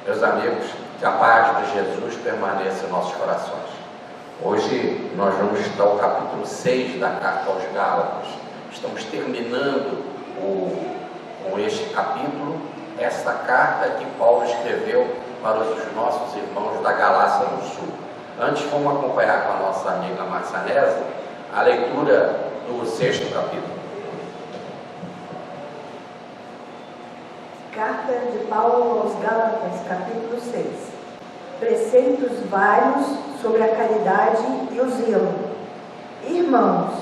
Meus amigos, que a paz de Jesus permaneça em nossos corações. Hoje nós vamos estudar o capítulo 6 da carta aos Gálatas. Estamos terminando com este capítulo, esta carta que Paulo escreveu para os nossos irmãos da Galácia do Sul. Antes, vamos acompanhar com a nossa amiga Marcianesa a leitura do 6º capítulo. Carta de Paulo aos Gálatas, capítulo 6. Preceitos vários sobre a caridade e o zelo. Irmãos,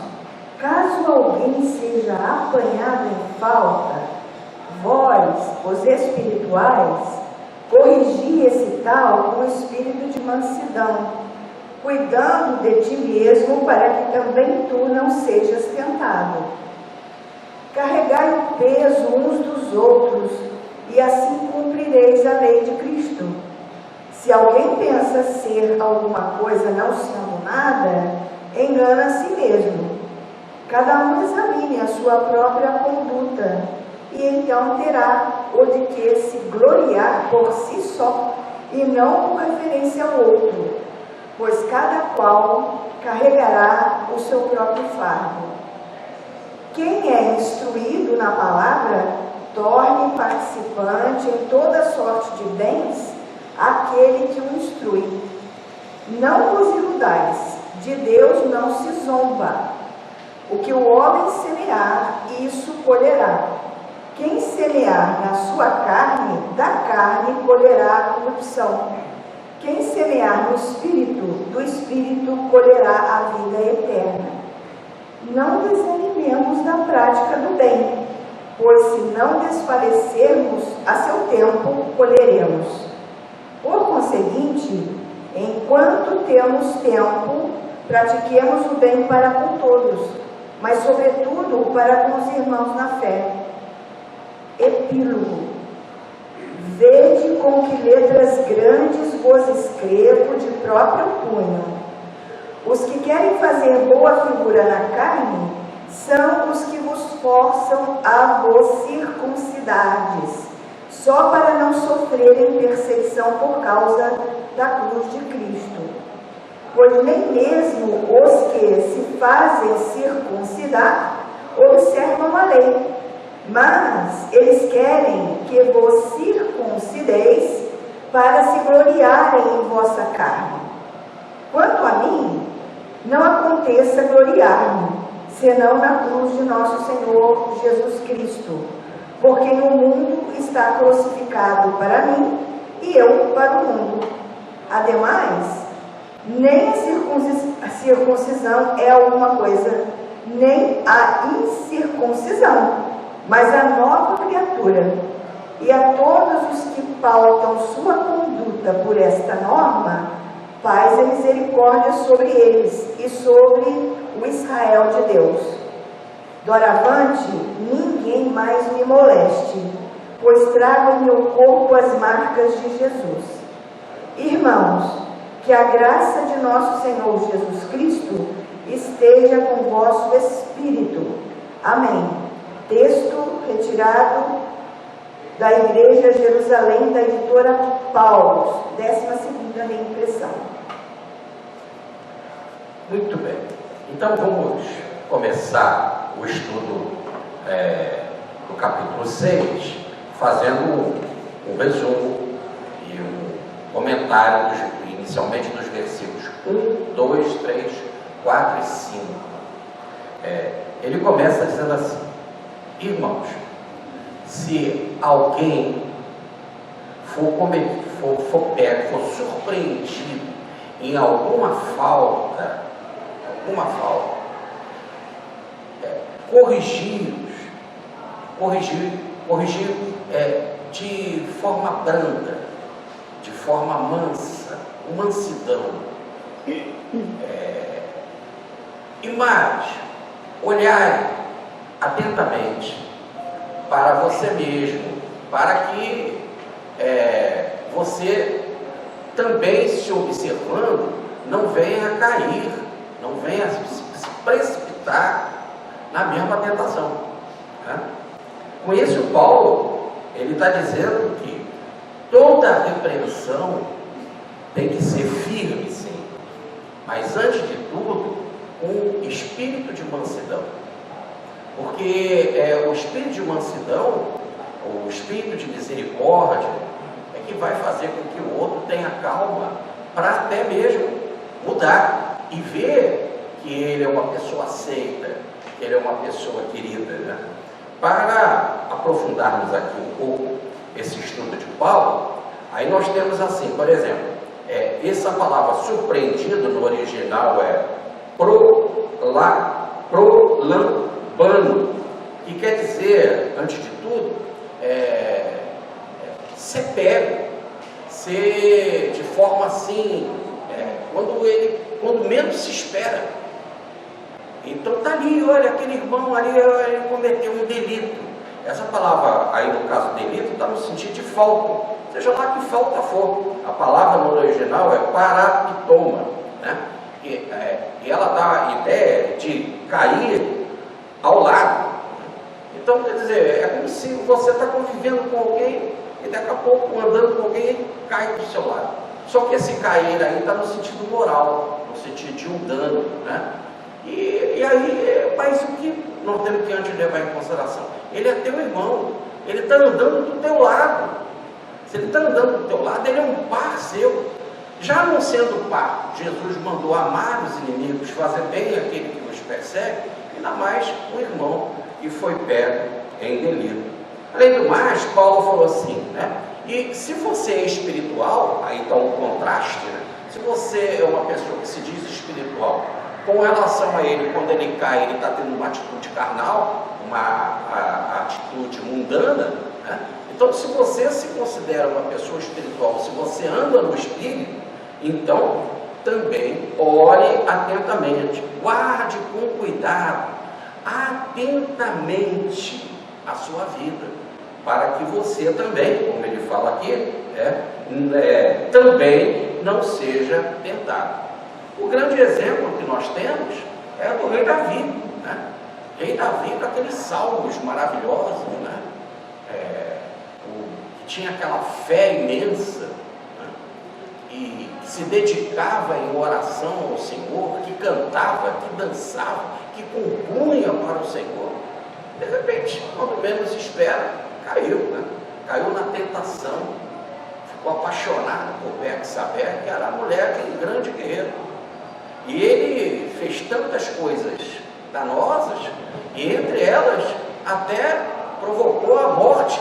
caso alguém seja apanhado em falta, vós, os espirituais, corrigi esse tal com espírito de mansidão, cuidando de ti mesmo, para que também tu não sejas tentado. Carregai o peso uns dos outros, e assim cumprireis a lei de Cristo. Se alguém pensa ser alguma coisa não sendo nada, engana a si mesmo. Cada um examine a sua própria conduta, e então terá o de que se gloriar por si só, e não com referência ao outro, pois cada qual carregará o seu próprio fardo. Quem é instruído na palavra, torne participante em toda sorte de bens aquele que o instrui. Não vos iludais, de Deus não se zomba. O que o homem semear, isso colherá. Quem semear na sua carne, da carne colherá a corrupção. Quem semear no Espírito, do Espírito colherá a vida eterna. Não desanimemos na prática do bem, pois se não desfalecermos, a seu tempo colheremos. Por conseguinte, enquanto temos tempo, pratiquemos o bem para com todos, mas sobretudo para com os irmãos na fé. Epílogo. Vede com que letras grandes vos escrevo de próprio punho. Os que querem fazer boa figura na carne são os que vos forçam a vos circuncidardes, só para não sofrerem perseguição por causa da cruz de Cristo. Pois nem mesmo os que se fazem circuncidar observam a lei, mas eles querem que vos circuncideis para se gloriarem em vossa carne. Quanto a mim, não aconteça gloriar-me, senão na cruz de nosso Senhor Jesus Cristo, porque o mundo está crucificado para mim e eu para o mundo. Ademais, nem a circuncisão é alguma coisa, nem a incircuncisão, mas a nova criatura. E a todos os que pautam sua conduta por esta norma, paz e misericórdia sobre eles e sobre o Israel de Deus. Doravante, ninguém mais me moleste, pois trago em meu corpo as marcas de Jesus. Irmãos, que a graça de nosso Senhor Jesus Cristo esteja com o vosso espírito. Amém. Texto retirado da Igreja Jerusalém, da editora Paulus, 12ª reimpressão. Muito bem. Então vamos começar o estudo do capítulo 6, fazendo um resumo e um comentário inicialmente dos versículos 1, 2, 3, 4 e 5. Ele começa dizendo assim: irmãos, se alguém for surpreendido em alguma falta, corrigi-los de forma branda, de forma mansa, com mansidão. E mais, olhai atentamente para você mesmo, para que você também, se observando, não venha a cair, não venha a se precipitar na mesma tentação, né? Com isso, Paulo, ele está dizendo que toda repreensão tem que ser firme, sim, mas antes de tudo, com espírito de mansidão, porque o espírito de mansidão, o espírito de misericórdia, é que vai fazer com que o outro tenha calma para até mesmo mudar e ver que ele é uma pessoa aceita, que ele é uma pessoa querida, né? Para aprofundarmos aqui um pouco esse estudo de Paulo, aí nós temos assim, por exemplo, essa palavra surpreendido no original é prolambano, que quer dizer, antes de tudo, ser pego, ser de forma assim, quando menos se espera. Então está ali, olha, aquele irmão ali, ele cometeu um delito. Essa palavra aí, no caso delito, está no sentido de falta, seja lá que falta for. A palavra no original é parapitoma, né? E ela dá a ideia de cair ao lado. Então, quer dizer, é como se você está convivendo com alguém e daqui a pouco, andando com alguém, cai do seu lado. Só que esse cair aí está no sentido moral, no sentido de um dano, né? E aí, mas o que nós temos que antes levar em consideração? Ele é teu irmão, ele está andando do teu lado. Se ele está andando do teu lado, ele é um par seu. Já não sendo par, Jesus mandou amar os inimigos, fazer bem aquele que os persegue, ainda mais o irmão que foi pego em delito. Além do mais, Paulo falou assim, né? E se você é espiritual, aí está um contraste, né? Se você é uma pessoa que se diz espiritual, com relação a ele, quando ele cai, ele está tendo uma atitude carnal, uma atitude mundana, né? Então, se você se considera uma pessoa espiritual, se você anda no espírito, então também ore atentamente, guarde com cuidado, atentamente a sua vida, para que você também, como ele fala aqui, também não seja tentado. O grande exemplo que nós temos é do rei Davi, né? Rei Davi com aqueles salmos maravilhosos, né? Que tinha aquela fé imensa, né? E que se dedicava em oração ao Senhor, que cantava, que dançava, que compunha para o Senhor. De repente, quando menos espera, caiu, né? Caiu na tentação, ficou apaixonado por Betsabé, que era a mulher de um grande guerreiro. E ele fez tantas coisas danosas, e entre elas até provocou a morte,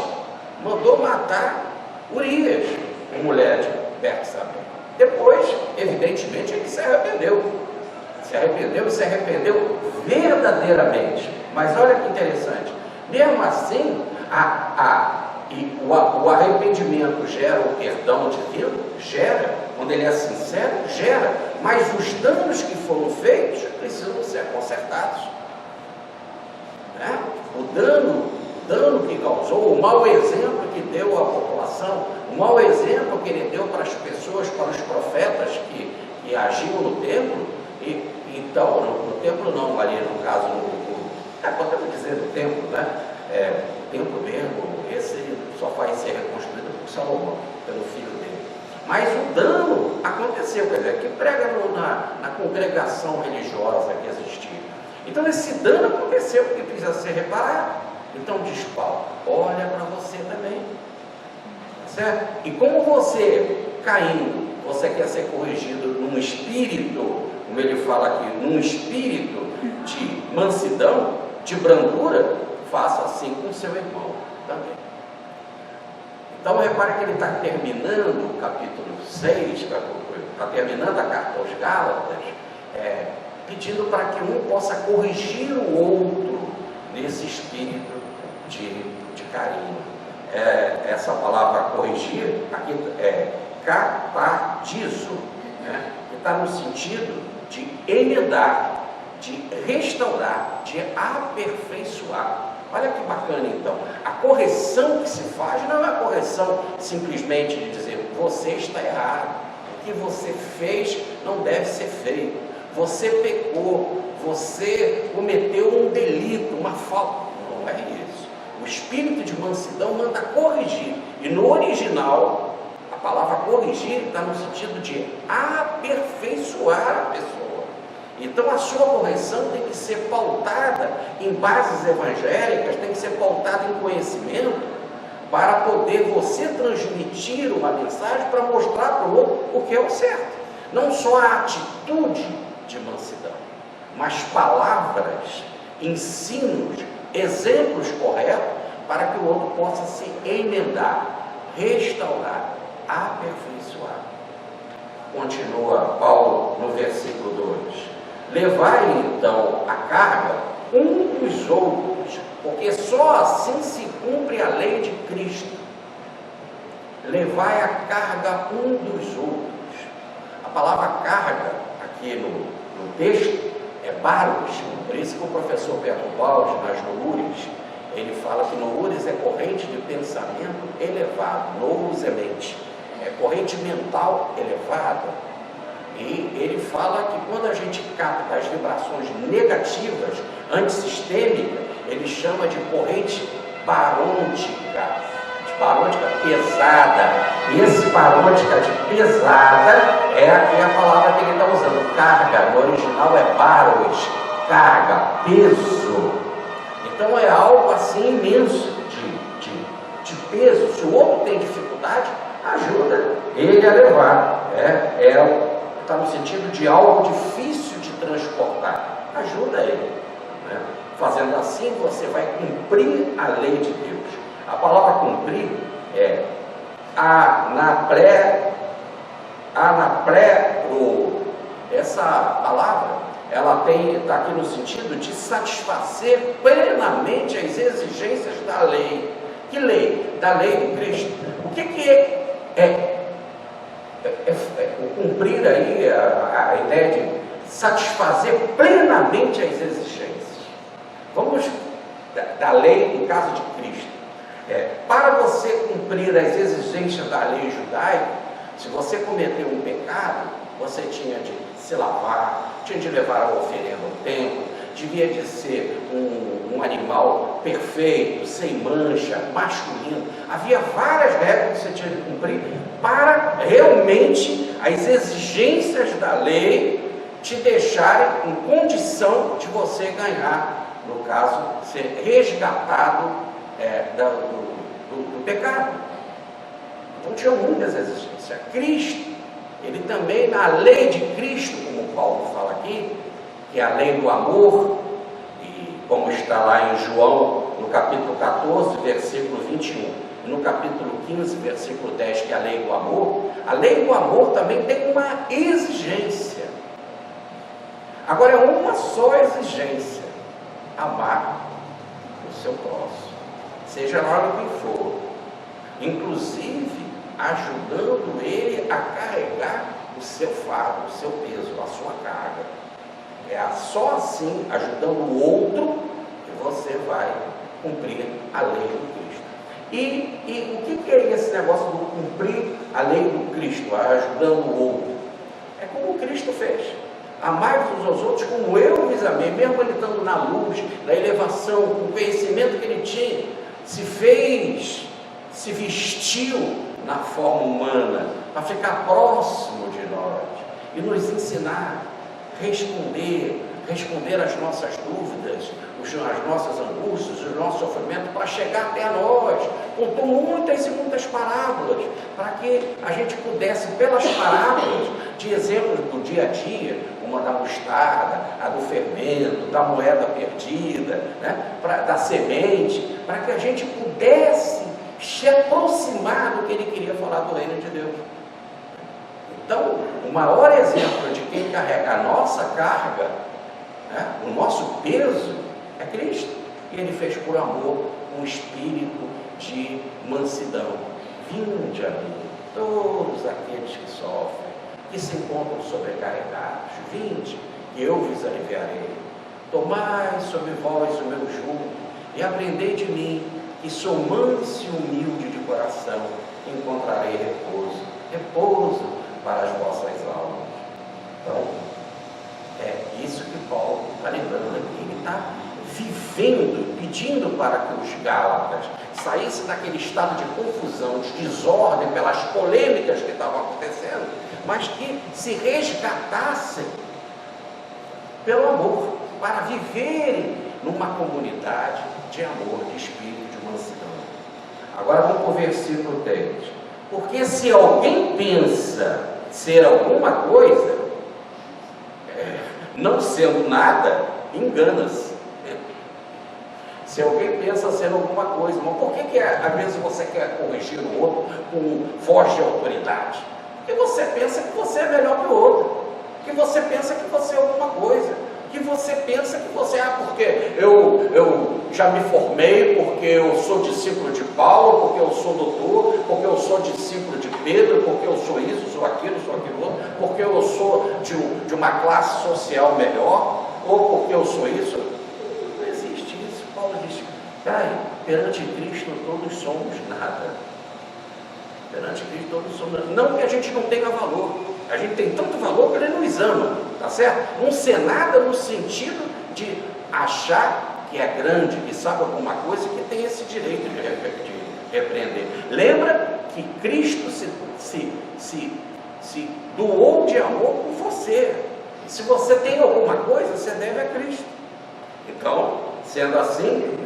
mandou matar Urias, a mulher de Betsabé. Depois, evidentemente, ele se arrependeu verdadeiramente. Mas olha que interessante, mesmo assim, o arrependimento gera o perdão divino? Gera. Quando ele é sincero, gera. Mas os danos que foram feitos precisam ser consertados, né? O dano que causou, o mau exemplo que deu à população, o mau exemplo que ele deu para as pessoas, para os profetas que agiam no templo, então, no templo não, ali no caso, podemos dizer no templo, né? O templo mesmo, esse só vai ser reconstruído por Salomão, pelo filho dele. Mas o dano aconteceu, quer dizer, que prega na congregação religiosa que existia. Então esse dano aconteceu, porque precisa ser reparado. Então diz Paulo, olha para você também, certo? E como você caindo, você quer ser corrigido num espírito, como ele fala aqui, num espírito de mansidão, de brandura, faça assim com seu irmão também. Então repare que ele está terminando o capítulo 6, está terminando a carta aos Gálatas, pedindo para que um possa corrigir o outro nesse espírito de carinho. Essa palavra corrigir aqui é capadizo, né? Que está no sentido de emendar, de restaurar, de aperfeiçoar. Olha que bacana então, a correção que se faz não é a correção simplesmente de dizer você está errado, o que você fez não deve ser feito, você pecou, você cometeu um delito, uma falta. Não é isso. O espírito de mansidão manda corrigir, e no original a palavra corrigir está no sentido de aperfeiçoar a pessoa. Então a sua correção tem que ser pautada em bases evangélicas, tem que ser pautada em conhecimento, para poder você transmitir uma mensagem para mostrar para o outro o que é o certo. Não só a atitude de mansidão, mas palavras, ensinos, exemplos corretos para que o outro possa se emendar, restaurar, aperfeiçoar. Continua Paulo no versículo 2: levai então a carga um dos outros, porque só assim se cumpre a lei de Cristo. Levai a carga um dos outros. A palavra carga aqui no texto é baros, por isso que o professor Pedro Baldi, nas Loures, ele fala que Loures é corrente de pensamento elevado, Loures é mente, é corrente mental elevada. E ele fala que quando a gente capta as vibrações negativas, antissistêmicas, ele chama de corrente barôntica, pesada. E esse barôntica de pesada é aqui a palavra que ele está usando, carga, no original é baros, carga, peso. Então é algo assim imenso de peso. Se o outro tem dificuldade, ajuda ele a levar. Está no sentido de algo difícil de transportar. Ajuda ele. Né? Fazendo assim, você vai cumprir a lei de Deus. A palavra cumprir é essa palavra, ela está aqui no sentido de satisfazer plenamente as exigências da lei. Que lei? Da lei de Cristo. O que é o cumprir aí, a ideia de satisfazer plenamente as exigências? Vamos da lei, no caso de Cristo. Para você cumprir as exigências da lei judaica, se você cometeu um pecado, você tinha de se lavar, tinha de levar a oferenda ao templo, devia de ser um animal perfeito, sem mancha, masculino. Havia várias regras que você tinha de cumprir para realmente as exigências da lei te deixarem em condição de você ganhar, no caso, ser resgatado do pecado. Então tinha muitas exigências. Cristo, ele também, na lei de Cristo, como Paulo fala aqui, que é a lei do amor, e como está lá em João, no capítulo 14, versículo 21, e no capítulo 15, versículo 10, que é a lei do amor também tem uma exigência. Agora é uma só exigência: amar o seu próximo, seja lá o que for, inclusive ajudando ele a carregar o seu fardo, o seu peso, a sua carga. É só assim, ajudando o outro, que você vai cumprir a lei do Cristo. E o que é esse negócio de cumprir a lei do Cristo, ajudando o outro? É como Cristo fez: amai uns aos outros como eu vos amei. Mesmo ele estando na luz, na elevação, com o conhecimento que ele tinha, se vestiu na forma humana, para ficar próximo de nós e nos ensinar, responder às nossas dúvidas, as nossas angústias, os nossos sofrimentos, para chegar até a nós. Contou muitas e muitas parábolas, para que a gente pudesse, pelas parábolas de exemplos do dia a dia, uma da mostarda, a do fermento, da moeda perdida, né, da semente, para que a gente pudesse se aproximar do que ele queria falar do reino de Deus. Então, o maior exemplo de quem carrega a nossa carga, né, o nosso peso, é Cristo. E ele fez por amor um espírito de mansidão. Vinde a mim, todos aqueles que sofrem, que se encontram sobrecarregados. Vinde, e eu vos aliviarei. Tomai sobre vós o meu jugo e aprendei de mim, que sou manso e humilde de coração, encontrarei repouso para as vossas almas. Então, é isso que Paulo está lembrando aqui. Ele está vivendo, pedindo para que os Gálatas saíssem daquele estado de confusão, de desordem, pelas polêmicas estavam acontecendo, mas que se resgatassem pelo amor, para viverem numa comunidade de amor, de espírito, de mansidão. Agora vamos para o versículo 10. Porque se alguém pensa ser alguma coisa, não sendo nada, engana-se. Se alguém pensa ser alguma coisa, mas por que às vezes você quer corrigir o outro com voz de autoridade? Porque você pensa que você é melhor que o outro, que você pensa que você é alguma coisa, que você pensa que você porque eu já me formei, porque eu sou discípulo de Paulo, porque eu sou doutor, porque eu sou discípulo de Pedro, porque eu sou isso, sou aquilo outro, porque eu sou de uma classe social melhor, ou porque eu sou isso. Não existe isso. Paulo diz, perante Cristo todos somos nada. Perante Cristo todos somos nada. Não que a gente não tenha valor. A gente tem tanto valor que Ele nos ama, tá certo? Não ser nada no sentido de achar que é grande, que sabe alguma coisa, que tem esse direito de repreender. Lembra que Cristo se doou de amor por você. Se você tem alguma coisa, você deve a Cristo. Então, sendo assim,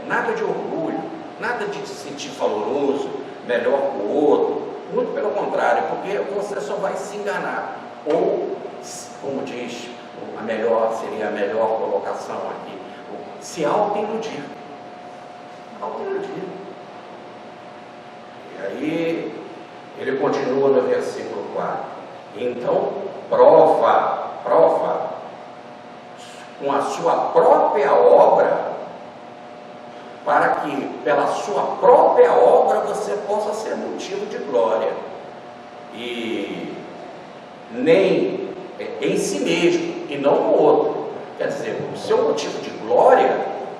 nada de orgulho, nada de se sentir valoroso, melhor que o outro. Muito pelo contrário, porque você só vai se enganar. Ou, como diz, seria a melhor colocação aqui, se auto-iludir. Auto-iludir. E aí, ele continua no versículo 4. Então, prova com a sua própria obra, para que pela sua própria obra você possa ser motivo de glória, e nem em si mesmo, e não no outro. Quer dizer, o seu motivo de glória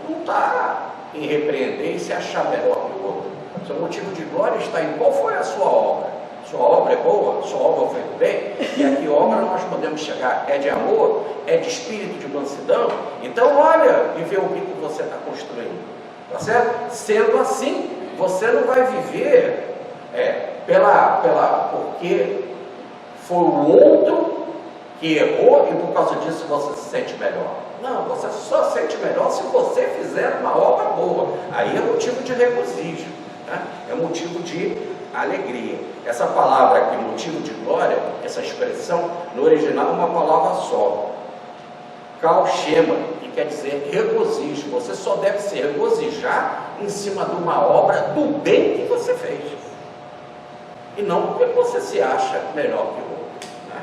não está em repreender e se achar melhor que o outro. O seu motivo de glória está em qual foi a sua obra. Sua obra é boa, sua obra foi do bem, e a que obra nós podemos chegar? É de amor, é de espírito de mansidão. Então olha e vê o que você está construindo. Tá certo? Sendo assim, você não vai viver porque foi o outro que errou e por causa disso você se sente melhor. Não, você só se sente melhor se você fizer uma obra boa. Aí é motivo de regozijo, né? É motivo de alegria. Essa palavra aqui, motivo de glória, essa expressão, no original é uma palavra só. Kalshema, que quer dizer regozijo. Você só deve se regozijar em cima de uma obra do bem que você fez, e não porque você se acha melhor que o outro, né?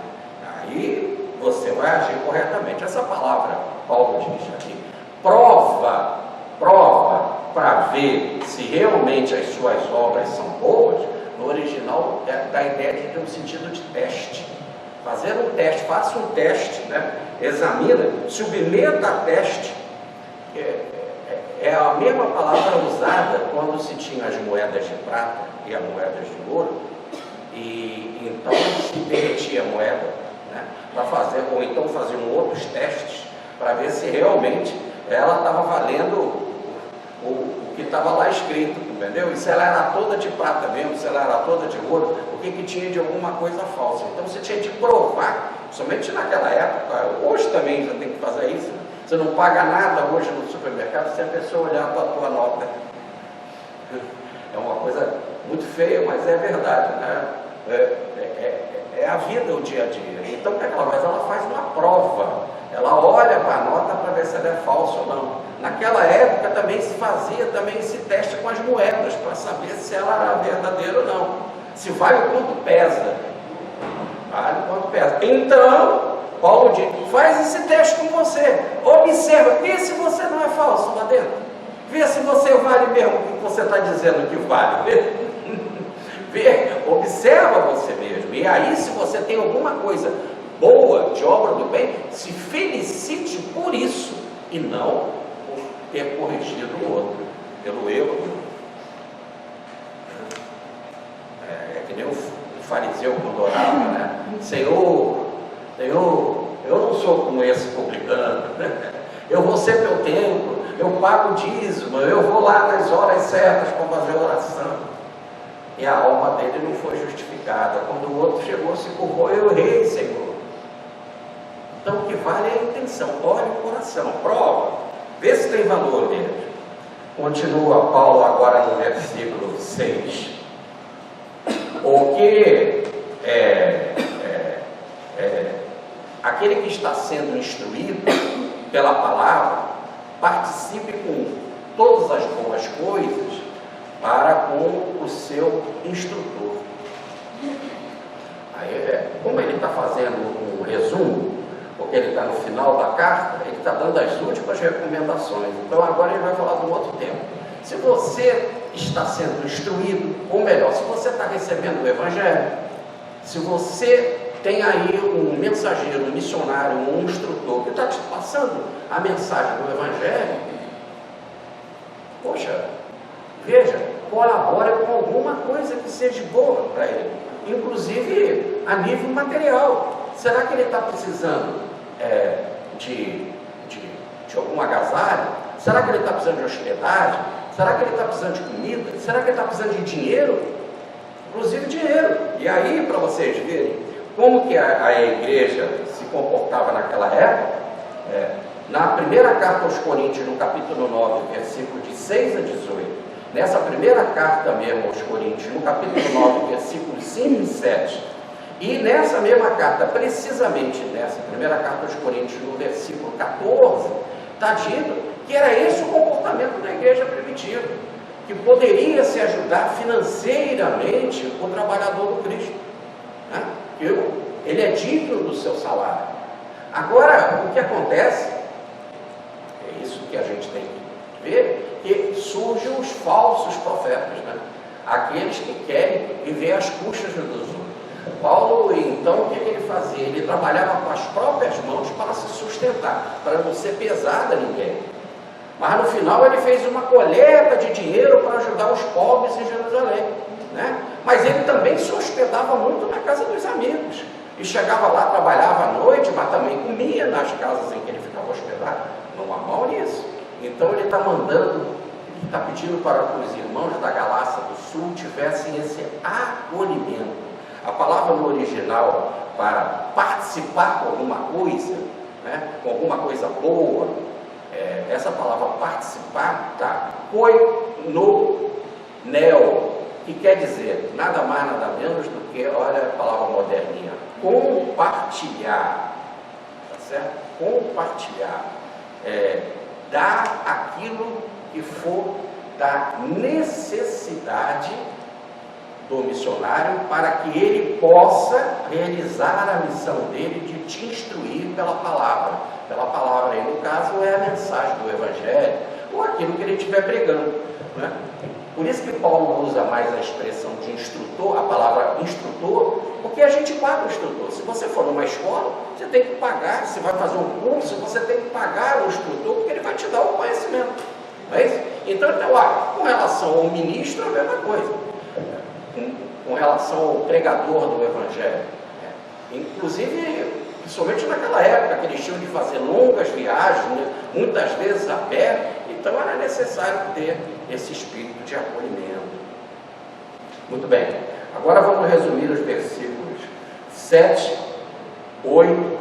Aí você vai agir corretamente. Essa palavra, Paulo diz aqui, prova para ver se realmente as suas obras são boas. No original dá a ideia de ter um sentido de teste. Fazer um teste, faça um teste, né? Examina, submeta a teste. É a mesma palavra usada quando se tinha as moedas de prata e as moedas de ouro, e então se derretia a moeda, né? Para fazer, ou então faziam outros testes para ver se realmente ela estava valendo o que estava lá escrito, entendeu? E se ela era toda de prata mesmo, se ela era toda de ouro, o que tinha de alguma coisa falsa. Então você tinha de provar, somente naquela época. Hoje também já tem que fazer isso, né? Você não paga nada hoje no supermercado se a pessoa olhar para a tua nota. É uma coisa muito feia, mas é verdade, né? É a vida, o dia a dia. Então o que ela faz? Ela faz uma prova. Ela olha para a nota para ver se ela é falsa ou não. Naquela época também se fazia esse teste com as moedas, para saber se ela era verdadeira ou não. Se vale o quanto pesa. Vale o quanto pesa. Então, Paulo diz, faz esse teste com você. Observa, vê se você não é falso lá dentro. Vê se você vale mesmo o que você está dizendo que vale. Vê, observa você mesmo. E aí, se você tem alguma coisa boa, de obra do bem, se felicite por isso, e não por ter corrigido o outro, pelo erro. É que nem o fariseu quando orava, né? Senhor, eu não sou como esse publicano, né? Eu vou sempre ao templo, eu pago o dízimo, eu vou lá nas horas certas para fazer oração. e a alma dele não foi justificada. Quando o outro chegou, se curvou, eu errei, Senhor. Então o que vale é a intenção. Olha o coração, prova, vê se tem valor nele. Continua Paulo agora no versículo 6. O que aquele que está sendo instruído pela palavra, participe com todas as boas coisas para com o seu instrutor. Aí, como ele está fazendo um resumo, porque ele está no final da carta, ele está dando as últimas recomendações. Então agora ele vai falar de um outro tema. Se você está sendo instruído, ou melhor, se você está recebendo o Evangelho, se você tem aí um mensageiro, um missionário, um instrutor que está te passando a mensagem do Evangelho, poxa, veja, colabora com alguma coisa que seja boa para ele, inclusive a nível material. Será que ele está precisando de algum agasalho? Será que ele está precisando de hospedagem? Será que ele está precisando de comida? Será que ele está precisando de dinheiro? Inclusive dinheiro. E aí, para vocês verem como que a igreja se comportava naquela época, na primeira carta aos Coríntios, no capítulo 9, versículo de 6 a 18, nessa primeira carta mesmo aos Coríntios, no capítulo 9, versículos 5 e 7, e nessa mesma carta, precisamente nessa primeira carta aos Coríntios, no versículo 14, está dito que era esse o comportamento da igreja primitiva, que poderia se ajudar financeiramente o trabalhador do Cristo, né? Ele é digno do seu salário. Agora, o que acontece, é isso que a gente tem que ver, que surgem os falsos profetas, né? Aqueles que querem viver às custas dos outros. Paulo, então, o que ele fazia? Ele trabalhava com as próprias mãos para se sustentar, para não ser pesado a ninguém. Mas no final ele fez uma coleta de dinheiro para ajudar os pobres em Jerusalém, né? Mas ele também se hospedava muito na casa dos amigos. E chegava lá, trabalhava à noite, mas também comia nas casas em que ele ficava hospedado. Não há mal nisso. Então ele está mandando, ele está pedindo para que os irmãos da Galácia do Sul tivessem esse acolhimento. A palavra no original para participar com alguma coisa, né, com alguma coisa boa, essa palavra participar está koinoneo, que quer dizer nada mais, nada menos do que, olha a palavra moderninha, compartilhar, tá certo? Compartilhar, dar aquilo que for da necessidade do missionário para que ele possa realizar a missão dele de te instruir pela palavra. Pela palavra aí, no caso, é a mensagem do Evangelho, ou aquilo que ele estiver pregando, né? Por isso que Paulo usa mais a expressão de instrutor, a palavra instrutor, porque a gente paga o instrutor. Se você for numa escola, você tem que pagar. Se vai fazer um curso, você tem que pagar o instrutor, porque ele vai te dar o conhecimento. Não é isso? Então, com relação ao ministro, é a mesma coisa. Com relação ao pregador do Evangelho. Inclusive, principalmente naquela época, que eles tinham de fazer longas viagens, né, muitas vezes a pé, então era necessário ter esse espírito de acolhimento. Muito bem, agora vamos resumir os versículos 7, 8,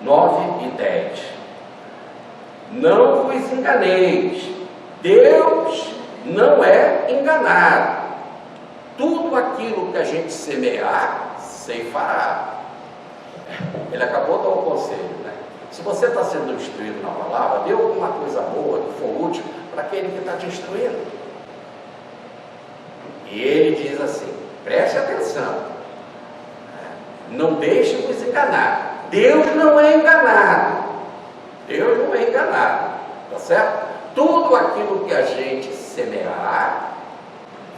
9 e 10. Não vos enganeis, Deus não é enganado. Tudo aquilo que a gente semear, ceifará. Ele acabou de dar um conselho, né? Se você está sendo instruído na palavra, dê alguma coisa boa, que for útil, para aquele que está te instruindo. E ele diz assim, preste atenção, não deixe vos enganar. Deus não é enganado. Deus não é enganado, tá certo? Tudo aquilo que a gente semear,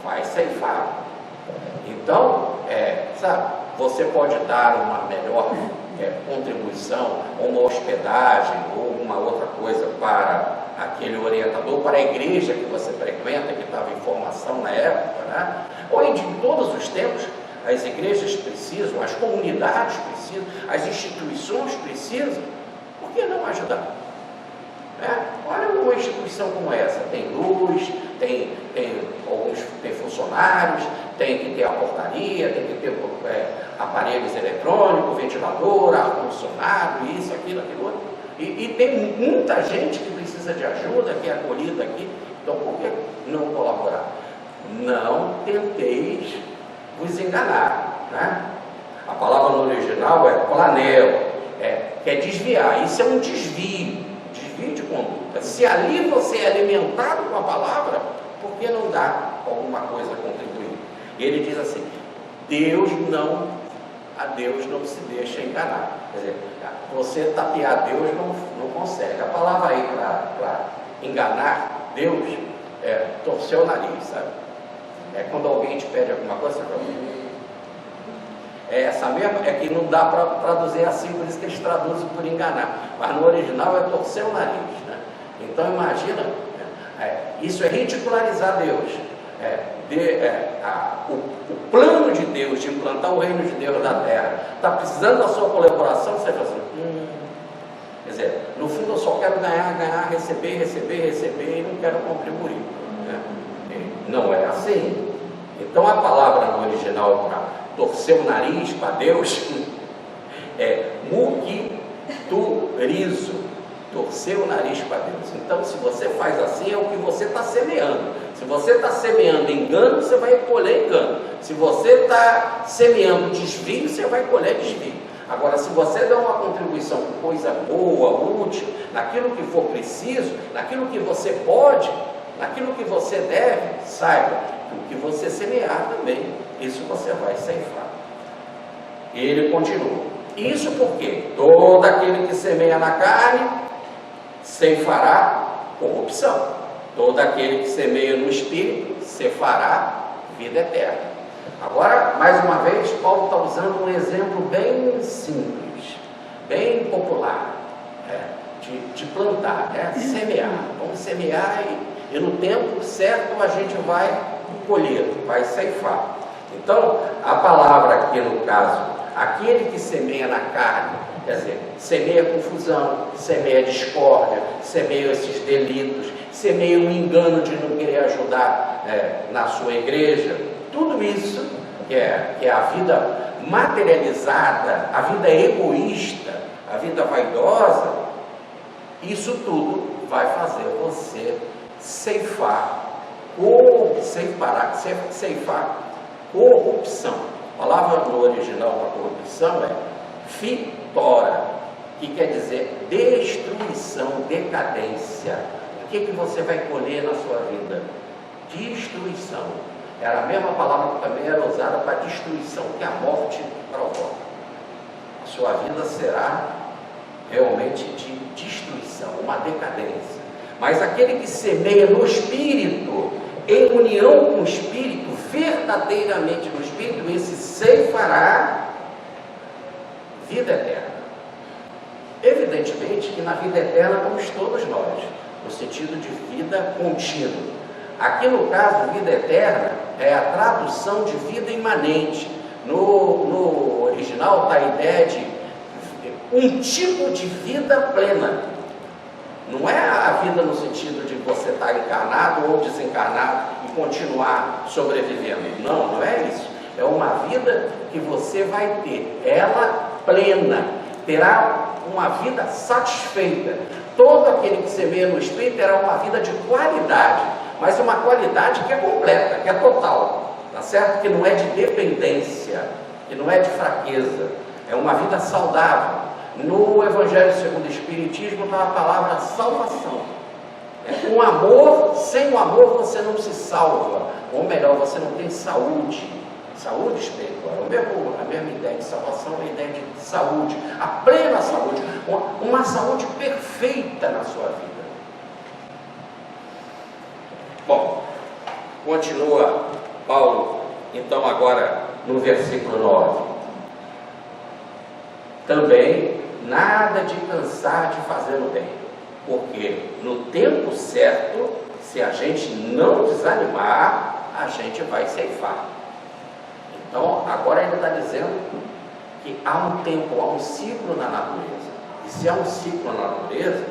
vai ceifar. Então, sabe, você pode dar uma melhor contribuição, ou uma hospedagem, ou uma outra coisa para aquele orientador, para a igreja que você frequenta, que estava em formação na época, né? Ou em todos os tempos, as igrejas precisam, as comunidades precisam, as instituições precisam, por que não ajudar? Olha uma instituição como essa, tem luz, tem funcionários, tem que ter a portaria, tem que ter aparelhos eletrônicos, ventilador, ar-condicionado, isso, aquilo, aquilo outro. E tem muita gente que precisa de ajuda, que é acolhida aqui. Então, por que não colaborar? Não tenteis vos enganar, né? A palavra no original é planel, que é desviar. Isso é um desvio de conduta. Se ali você é alimentado com a palavra, por que não dá alguma coisa a contribuir? E ele diz assim, a Deus não se deixa enganar. Quer dizer, você tapear Deus não consegue. A palavra aí para enganar Deus é torcer o nariz, sabe? É quando alguém te pede alguma coisa, você fala, essa mesma, é que não dá para traduzir assim, por isso que eles traduzem por enganar. Mas no original é torcer o nariz, né? Então imagina, isso é ridicularizar Deus. O plano de Deus de implantar o reino de Deus na terra está precisando da sua colaboração, você fala assim, quer dizer, no fundo eu só quero ganhar, receber e não quero contribuir, né? Não é assim. Então a palavra no original para torcer o nariz para Deus é mukiturizo, torcer o nariz para Deus. Então, se você faz assim, é o que você está semeando. Se você está semeando engano, você vai colher engano. Se você está semeando desvio, você vai colher desvio. Agora, se você dá uma contribuição com coisa boa, útil, naquilo que for preciso, naquilo que você pode, naquilo que você deve, saiba que o que você semear também, isso você vai ceifar. E ele continua. Isso porque todo aquele que semeia na carne ceifará corrupção. Todo aquele que semeia no Espírito ceifará vida eterna. Agora, mais uma vez, Paulo está usando um exemplo bem simples, bem popular, de plantar, semear. Vamos semear e no tempo certo a gente vai colher, vai ceifar. Então, a palavra aqui no caso, aquele que semeia na carne, quer dizer, semeia confusão, semeia discórdia, semeia esses delitos, semeia um engano de não querer ajudar na sua igreja. Tudo isso que é a vida materializada, a vida egoísta, a vida vaidosa, isso tudo vai fazer você ceifar corrupção. A palavra no original para corrupção é fitora, que quer dizer destruição, decadência. O que você vai colher na sua vida? Destruição. Era a mesma palavra que também era usada para destruição que a morte provoca. A sua vida será realmente de destruição, uma decadência. Mas aquele que semeia no Espírito, em união com o Espírito, verdadeiramente no Espírito, esse ceifará vida eterna. Evidentemente que na vida eterna vamos todos nós, no sentido de vida contínua. Aqui no caso, vida eterna é a tradução de vida imanente. No original está a ideia de um tipo de vida plena. Não é a vida no sentido de você estar encarnado ou desencarnado e continuar sobrevivendo. Não é isso. É uma vida que você vai ter, ela plena, terá uma vida satisfeita. Todo aquele que semeia no Espírito terá uma vida de qualidade, mas uma qualidade que é completa, que é total, tá certo? Que não é de dependência, que não é de fraqueza, é uma vida saudável. No Evangelho segundo o Espiritismo está a palavra salvação. Com amor, sem o amor você não se salva, ou melhor, você não tem saúde. Saúde espiritual, a mesma ideia de salvação é a ideia de saúde, a plena saúde, uma saúde perfeita na sua vida. Bom, continua Paulo, então agora no versículo 9. Também nada de cansar de fazer o bem, porque no tempo certo, se a gente não desanimar, a gente vai ceifar. Então, agora ele está dizendo que há um tempo, há um ciclo na natureza. E se há um ciclo na natureza,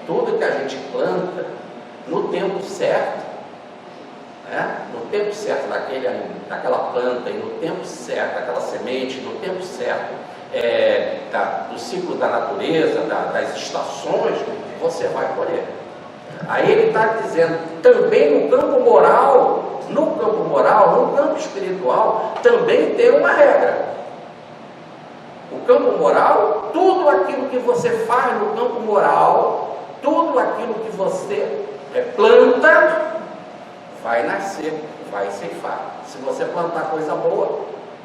tudo que a gente planta, no tempo certo, né? No tempo certo daquela planta, e no tempo certo daquela semente, no tempo certo do ciclo da natureza, das estações, você vai colher. Aí ele está dizendo, também no campo moral, no campo espiritual, também tem uma regra. O campo moral, tudo aquilo que você faz no campo moral, tudo aquilo que você planta, vai nascer, vai ceifar. Se você plantar coisa boa,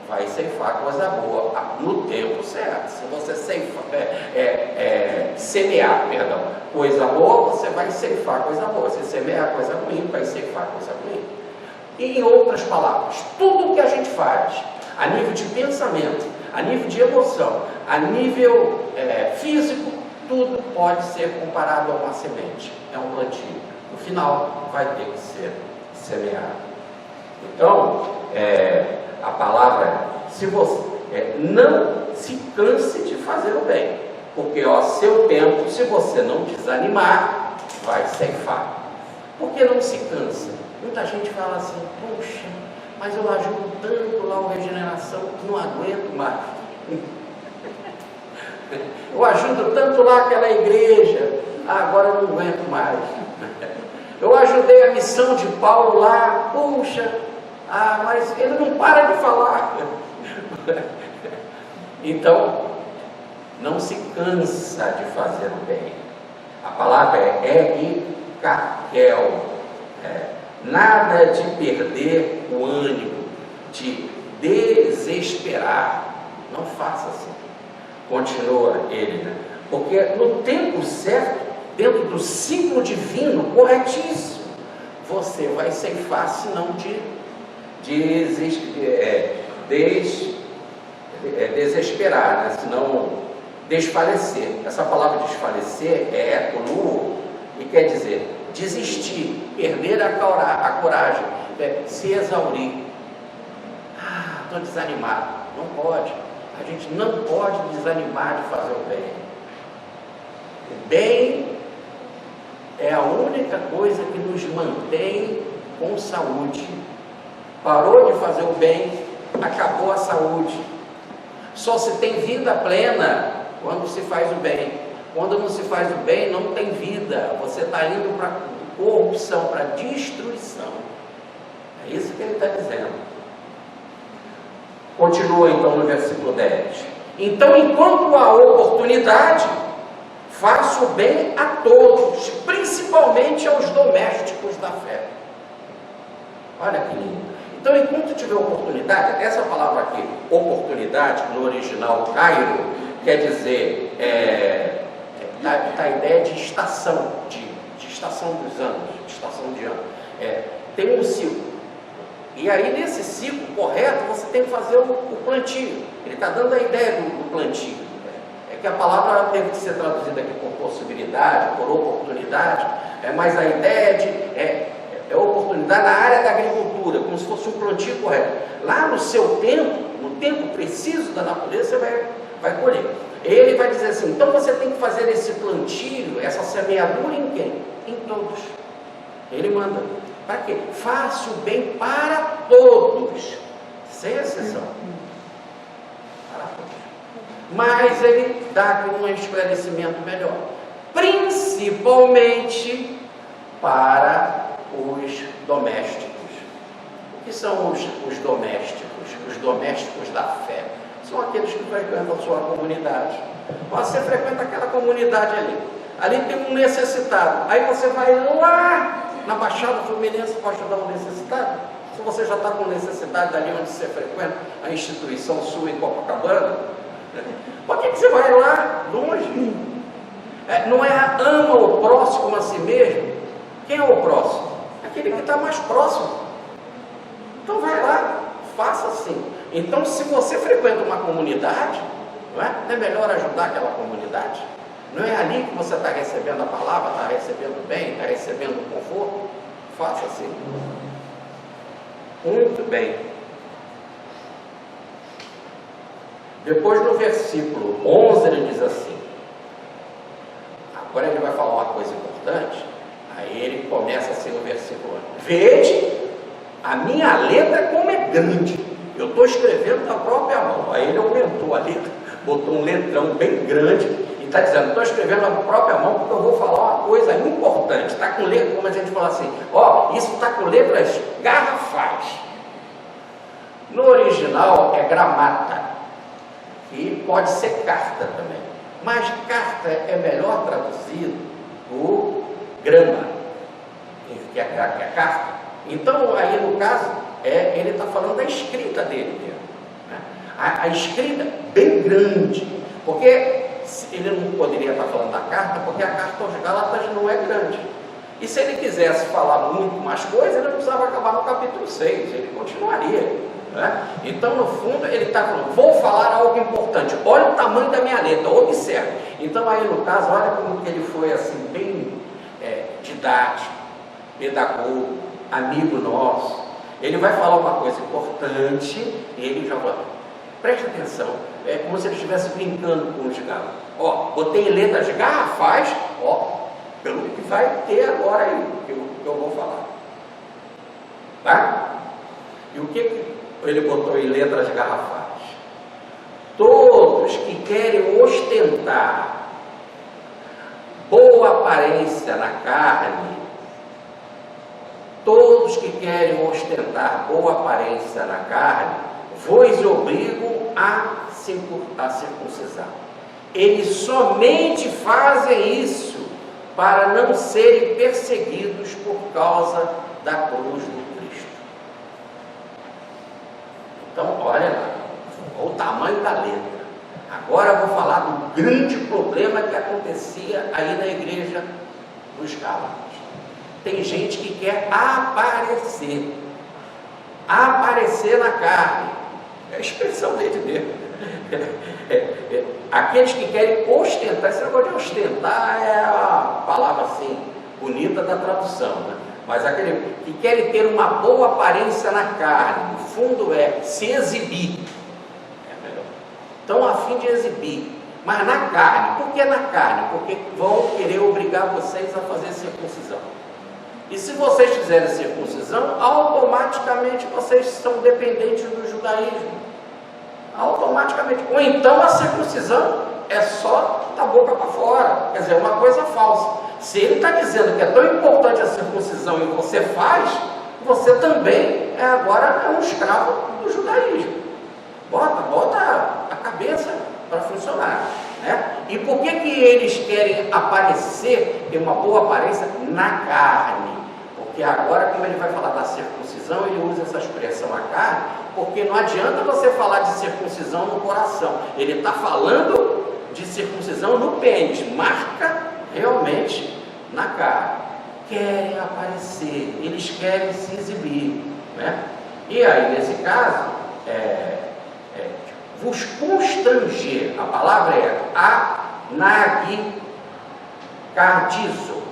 vai ceifar coisa boa no tempo certo. Se você semear coisa boa, você vai ceifar coisa boa. Se semear coisa ruim, vai ceifar coisa ruim. E em outras palavras, tudo que a gente faz, a nível de pensamento, a nível de emoção, a nível físico, tudo pode ser comparado a uma semente. É um plantio. No final, vai ter que ser semeado. Então, a palavra é, se você não se canse de fazer o bem, porque seu tempo, se você não desanimar, vai ceifar. Por que não se cansa? Muita gente fala assim, poxa, mas eu ajudo tanto lá o Regeneração, não aguento mais. Eu ajudo tanto lá aquela igreja, agora eu não aguento mais. Eu ajudei a missão de Paulo lá, puxa, mas ele não para de falar. Então, não se cansa de fazer o bem. A palavra é ikakel, nada de perder o ânimo, de desesperar. Não faça assim. Continua ele, né? Porque no tempo certo, dentro do ciclo divino corretíssimo, você vai ceifar, se não desesperar, né? Se não desfalecer. Essa palavra desfalecer é econuo, e quer dizer desistir, perder a coragem, se exaurir. Estou desanimado. Não pode. A gente não pode desanimar de fazer o bem. O bem é a única coisa que nos mantém com saúde. Parou de fazer o bem, acabou a saúde. Só se tem vida plena quando se faz o bem. Quando não se faz o bem, não tem vida. Você está indo para corrupção, para destruição. É isso que ele está dizendo. Continua então no versículo 10. Então, enquanto há oportunidade, faça o bem a todos, principalmente aos domésticos da fé. Olha que lindo. Então, enquanto tiver oportunidade, essa palavra aqui, oportunidade, no original Cairo, quer dizer, a ideia de estação, de estação dos anos, de estação de ano. Tem um ciclo. E aí, nesse ciclo correto, você tem que fazer o plantio. Ele está dando a ideia do plantio. É que a palavra teve que ser traduzida aqui por possibilidade, por oportunidade, mas a ideia é oportunidade na área da agricultura, como se fosse um plantio correto. Lá no seu tempo, no tempo preciso da natureza, você vai colher. Ele vai dizer assim, então você tem que fazer esse plantio, essa semeadura em quem? Em todos. Ele manda. Para quê? Faça o bem para todos, sem exceção. Para todos. Mas ele dá aqui um esclarecimento melhor. Principalmente para os domésticos. O que são os domésticos? Os domésticos da fé. São aqueles que frequentam a sua comunidade. Você frequenta aquela comunidade ali. Ali tem um necessitado. Aí você vai lá na Baixada Fluminense para ajudar um necessitado. Se você já está com necessidade dali onde você frequenta, a instituição sua em Copacabana, por que você vai lá longe? Não ama o próximo a si mesmo? Quem é o próximo? Aquele que está mais próximo. Então vai lá, faça assim. Então, se você frequenta uma comunidade, não é melhor ajudar aquela comunidade? Não é ali que você está recebendo a palavra, está recebendo o bem, está recebendo o conforto? Faça assim. Muito bem. Depois no versículo 11 ele diz assim, agora ele vai falar uma coisa importante, aí ele começa assim no versículo 11. Vede A minha letra, como é grande, eu estou escrevendo com a própria mão. Aí ele aumentou a letra, botou um letrão bem grande e está dizendo: estou escrevendo com a própria mão porque eu vou falar uma coisa importante. Está com letra, como a gente fala assim, isso está com letras garrafais. No original é gramata e pode ser carta também, mas carta é melhor traduzido por grama, que é a carta. Então, aí no caso, ele está falando da escrita dele mesmo, né? A escrita bem grande, porque ele não poderia estar falando da carta, porque a carta aos Gálatas não é grande. E se ele quisesse falar muito mais coisas, ele não precisava acabar no capítulo 6, ele continuaria, né? Então, no fundo, ele está falando: vou falar algo importante, olha o tamanho da minha letra, observe. Então, aí no caso, olha como que ele foi assim, bem didático, pedagogo, amigo nosso. Ele vai falar uma coisa importante e ele já vai, preste atenção, é como se ele estivesse brincando com os Gálatas. Botei letras garrafais, pelo que vai ter agora aí, que eu vou falar, tá? E o que ele botou em letras garrafais? Todos que querem ostentar boa aparência na carne, todos que querem ostentar boa aparência na carne, vos obrigo a circuncisar. Eles somente fazem isso para não serem perseguidos por causa da cruz do Cristo. Então, olha lá, o tamanho da letra. Agora eu vou falar do grande problema que acontecia aí na igreja dos Gálatas. Tem gente que quer aparecer na carne, é a expressão dele mesmo. Aqueles que querem ostentar, esse negócio de ostentar é a palavra assim, bonita da tradução, né? Mas aquele que querem ter uma boa aparência na carne, no fundo é se exibir, é melhor. Então, a fim de exibir, mas na carne. Por que na carne? Porque vão querer obrigar vocês a fazer circuncisão. E se vocês fizerem circuncisão, automaticamente vocês são dependentes do judaísmo. Automaticamente. Ou então a circuncisão é só da boca para fora. Quer dizer, é uma coisa falsa. Se ele está dizendo que é tão importante a circuncisão e você faz, você também agora é um escravo do judaísmo. Bota a cabeça para funcionar, né? E por que eles querem aparecer, ter uma boa aparência na carne? Porque agora, como ele vai falar da circuncisão, ele usa essa expressão a carne, porque não adianta você falar de circuncisão no coração. Ele está falando de circuncisão no pênis, marca realmente na carne. Querem aparecer, eles querem se exibir, né? E aí, nesse caso, vos constranger, a palavra é anagicardizo,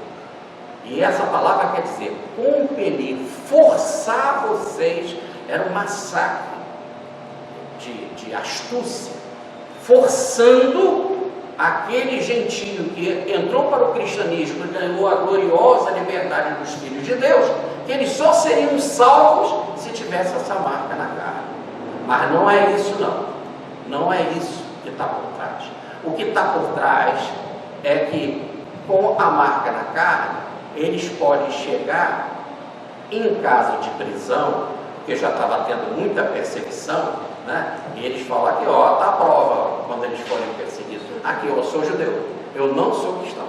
e essa palavra quer dizer compelir, forçar vocês. Era um massacre de astúcia, forçando aquele gentio que entrou para o cristianismo e ganhou a gloriosa liberdade dos filhos de Deus, que eles só seriam salvos se tivesse essa marca na carne. Mas não é isso não é isso que está por trás. O que está por trás é que com a marca na carne, eles podem chegar em caso de prisão, porque já estava tendo muita perseguição, né? E eles falam aqui, está a prova, quando eles forem perseguidos. Aqui, eu sou judeu, eu não sou cristão.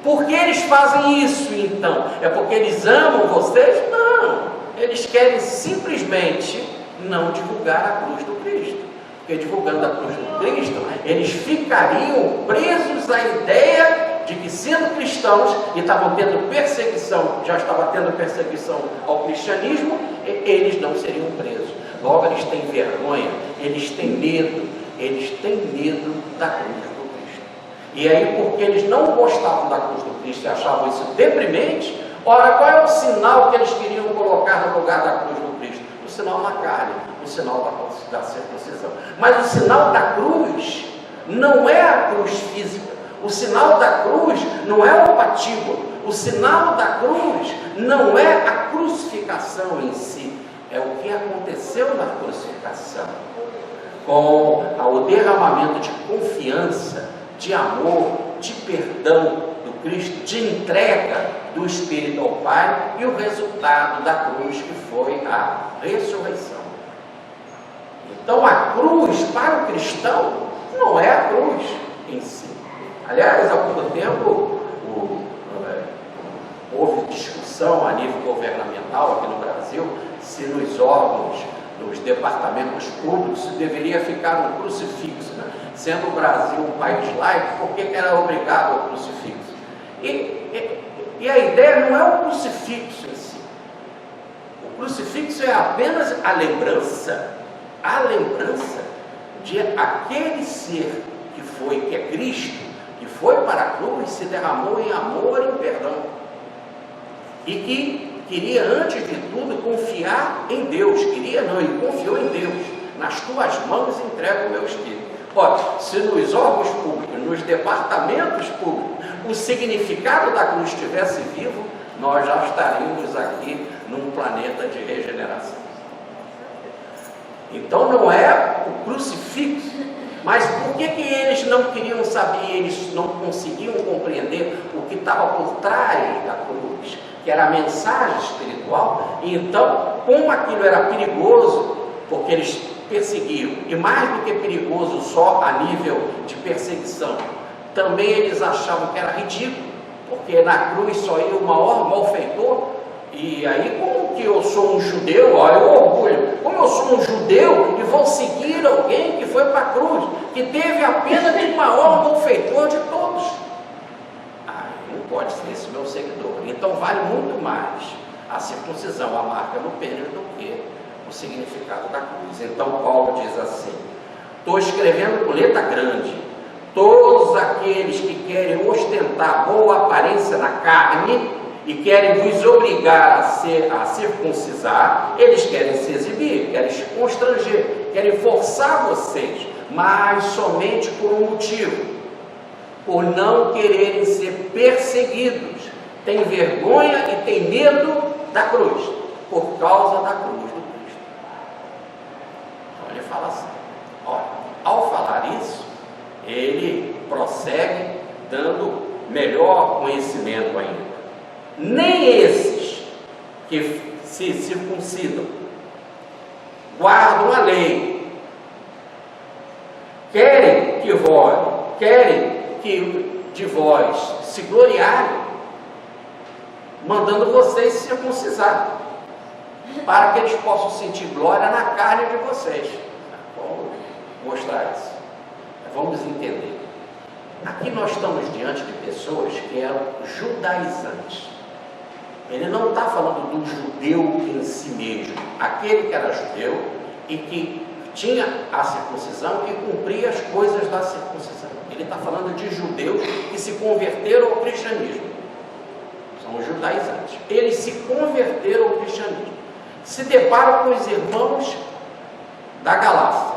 Por que eles fazem isso então? É porque eles amam vocês? Não, eles querem simplesmente não divulgar a cruz do Cristo. Porque divulgando a cruz do Cristo, eles ficariam presos à ideia de que, sendo cristãos, e estavam tendo perseguição, já estava tendo perseguição ao cristianismo, eles não seriam presos. Logo, eles têm vergonha, eles têm medo da cruz do Cristo. E aí, porque eles não gostavam da cruz do Cristo e achavam isso deprimente, ora, qual é o sinal que eles queriam colocar no lugar da cruz do Cristo? O sinal na carne, o sinal da circuncisão. Mas o sinal da cruz não é a cruz física. O sinal da cruz não é o patíbulo. O sinal da cruz não é a crucificação em si, é o que aconteceu na crucificação, com o derramamento de confiança, de amor, de perdão do Cristo, de entrega do Espírito ao Pai, e o resultado da cruz, que foi a ressurreição. Então a cruz para o cristão não é a cruz em si. Aliás, há pouco tempo houve discussão a nível governamental aqui no Brasil se nos órgãos, nos departamentos públicos, deveria ficar um crucifixo, né? Sendo o Brasil um país laico, por que era obrigado ao crucifixo? E a ideia não é o crucifixo em si. O crucifixo é apenas a lembrança de aquele ser que é Cristo, que foi para a cruz, se derramou em amor e em perdão, e que queria, antes de tudo, confiar em Deus. Ele confiou em Deus. Nas tuas mãos entrego o meu espírito. Olha, se nos órgãos públicos, nos departamentos públicos, o significado da cruz estivesse vivo, nós já estaríamos aqui num planeta de regeneração. Então não é o crucifixo. Mas por que eles não queriam saber, eles não conseguiam compreender o que estava por trás da cruz, que era a mensagem espiritual? E então, como aquilo era perigoso, porque eles perseguiam, e mais do que perigoso só a nível de perseguição, também eles achavam que era ridículo, porque na cruz só ia o maior malfeitor. E aí, como que eu sou um judeu, olha o orgulho, como eu sou um judeu e vou seguir alguém que foi para a cruz, que teve a pena de maior malfeitor de todos? Não pode ser esse meu seguidor. Então vale muito mais a circuncisão, a marca no pênis, do que o significado da cruz. Então Paulo diz assim: estou escrevendo com letra grande, todos aqueles que querem ostentar boa aparência na carne e querem vos obrigar a circuncisar, eles querem se exibir, querem se constranger, querem forçar vocês, mas somente por um motivo: por não quererem ser perseguidos, têm vergonha e têm medo da cruz, por causa da cruz do Cristo. Então ele fala assim, olha, ao falar isso, ele prossegue dando melhor conhecimento ainda. Nem esses que se circuncidam, guardam a lei, querem que de vós se gloriarem, mandando vocês se circuncidar, para que eles possam sentir glória na carne de vocês. Vamos mostrar isso. Vamos entender. Aqui nós estamos diante de pessoas que eram judaizantes. Ele não está falando do judeu em si mesmo, aquele que era judeu e que tinha a circuncisão e cumpria as coisas da circuncisão. Ele está falando de judeus que se converteram ao cristianismo. São os judaizantes. Eles se converteram ao cristianismo. Se deparam com os irmãos da Galácia,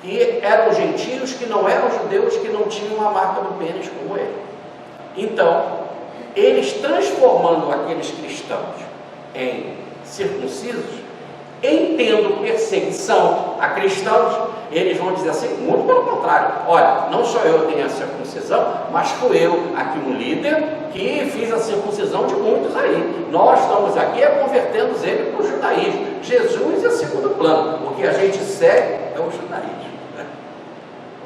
que eram gentios, que não eram judeus, que não tinham a marca do pênis como ele. Então, eles transformando aqueles cristãos em circuncisos, em tendo perseguição a cristãos, eles vão dizer assim, muito pelo contrário: olha, não só eu tenho a circuncisão, mas fui eu aqui um líder que fiz a circuncisão de muitos aí. Nós estamos aqui convertendo ele para o judaísmo. Jesus é segundo plano. O que a gente segue é o judaísmo.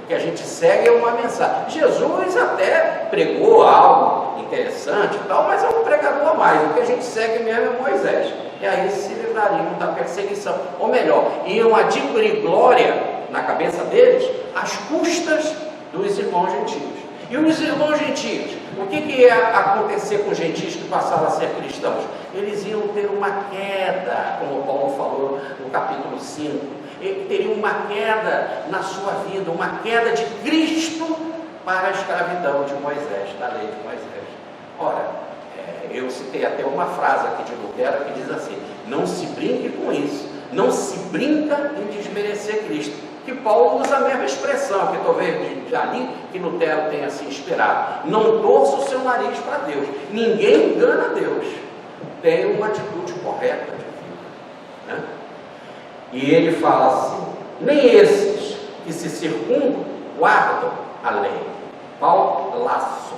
O que a gente segue é uma mensagem. Jesus até pregou algo interessante e tal, mas é um pregador a mais. O que a gente segue mesmo é Moisés. E aí se livrariam da perseguição. Ou melhor, iam adquirir glória na cabeça deles às custas dos irmãos gentios. E os irmãos gentios, o que ia acontecer com os gentios que passaram a ser cristãos? Eles iam ter uma queda, como Paulo falou no capítulo 5. Ele teria uma queda na sua vida, uma queda de Cristo para a escravidão de Moisés, da lei de Moisés. Ora, eu citei até uma frase aqui de Lutero que diz assim: não se brinque com isso, não se brinca em desmerecer Cristo. que Paulo usa a mesma expressão, que talvez de ali que Lutero tenha se inspirado. Não torça o seu nariz para Deus. Ninguém engana Deus. Tem uma atitude correta de vida, né? E ele fala assim: nem esses que se circundam guardam a lei. Paulaço,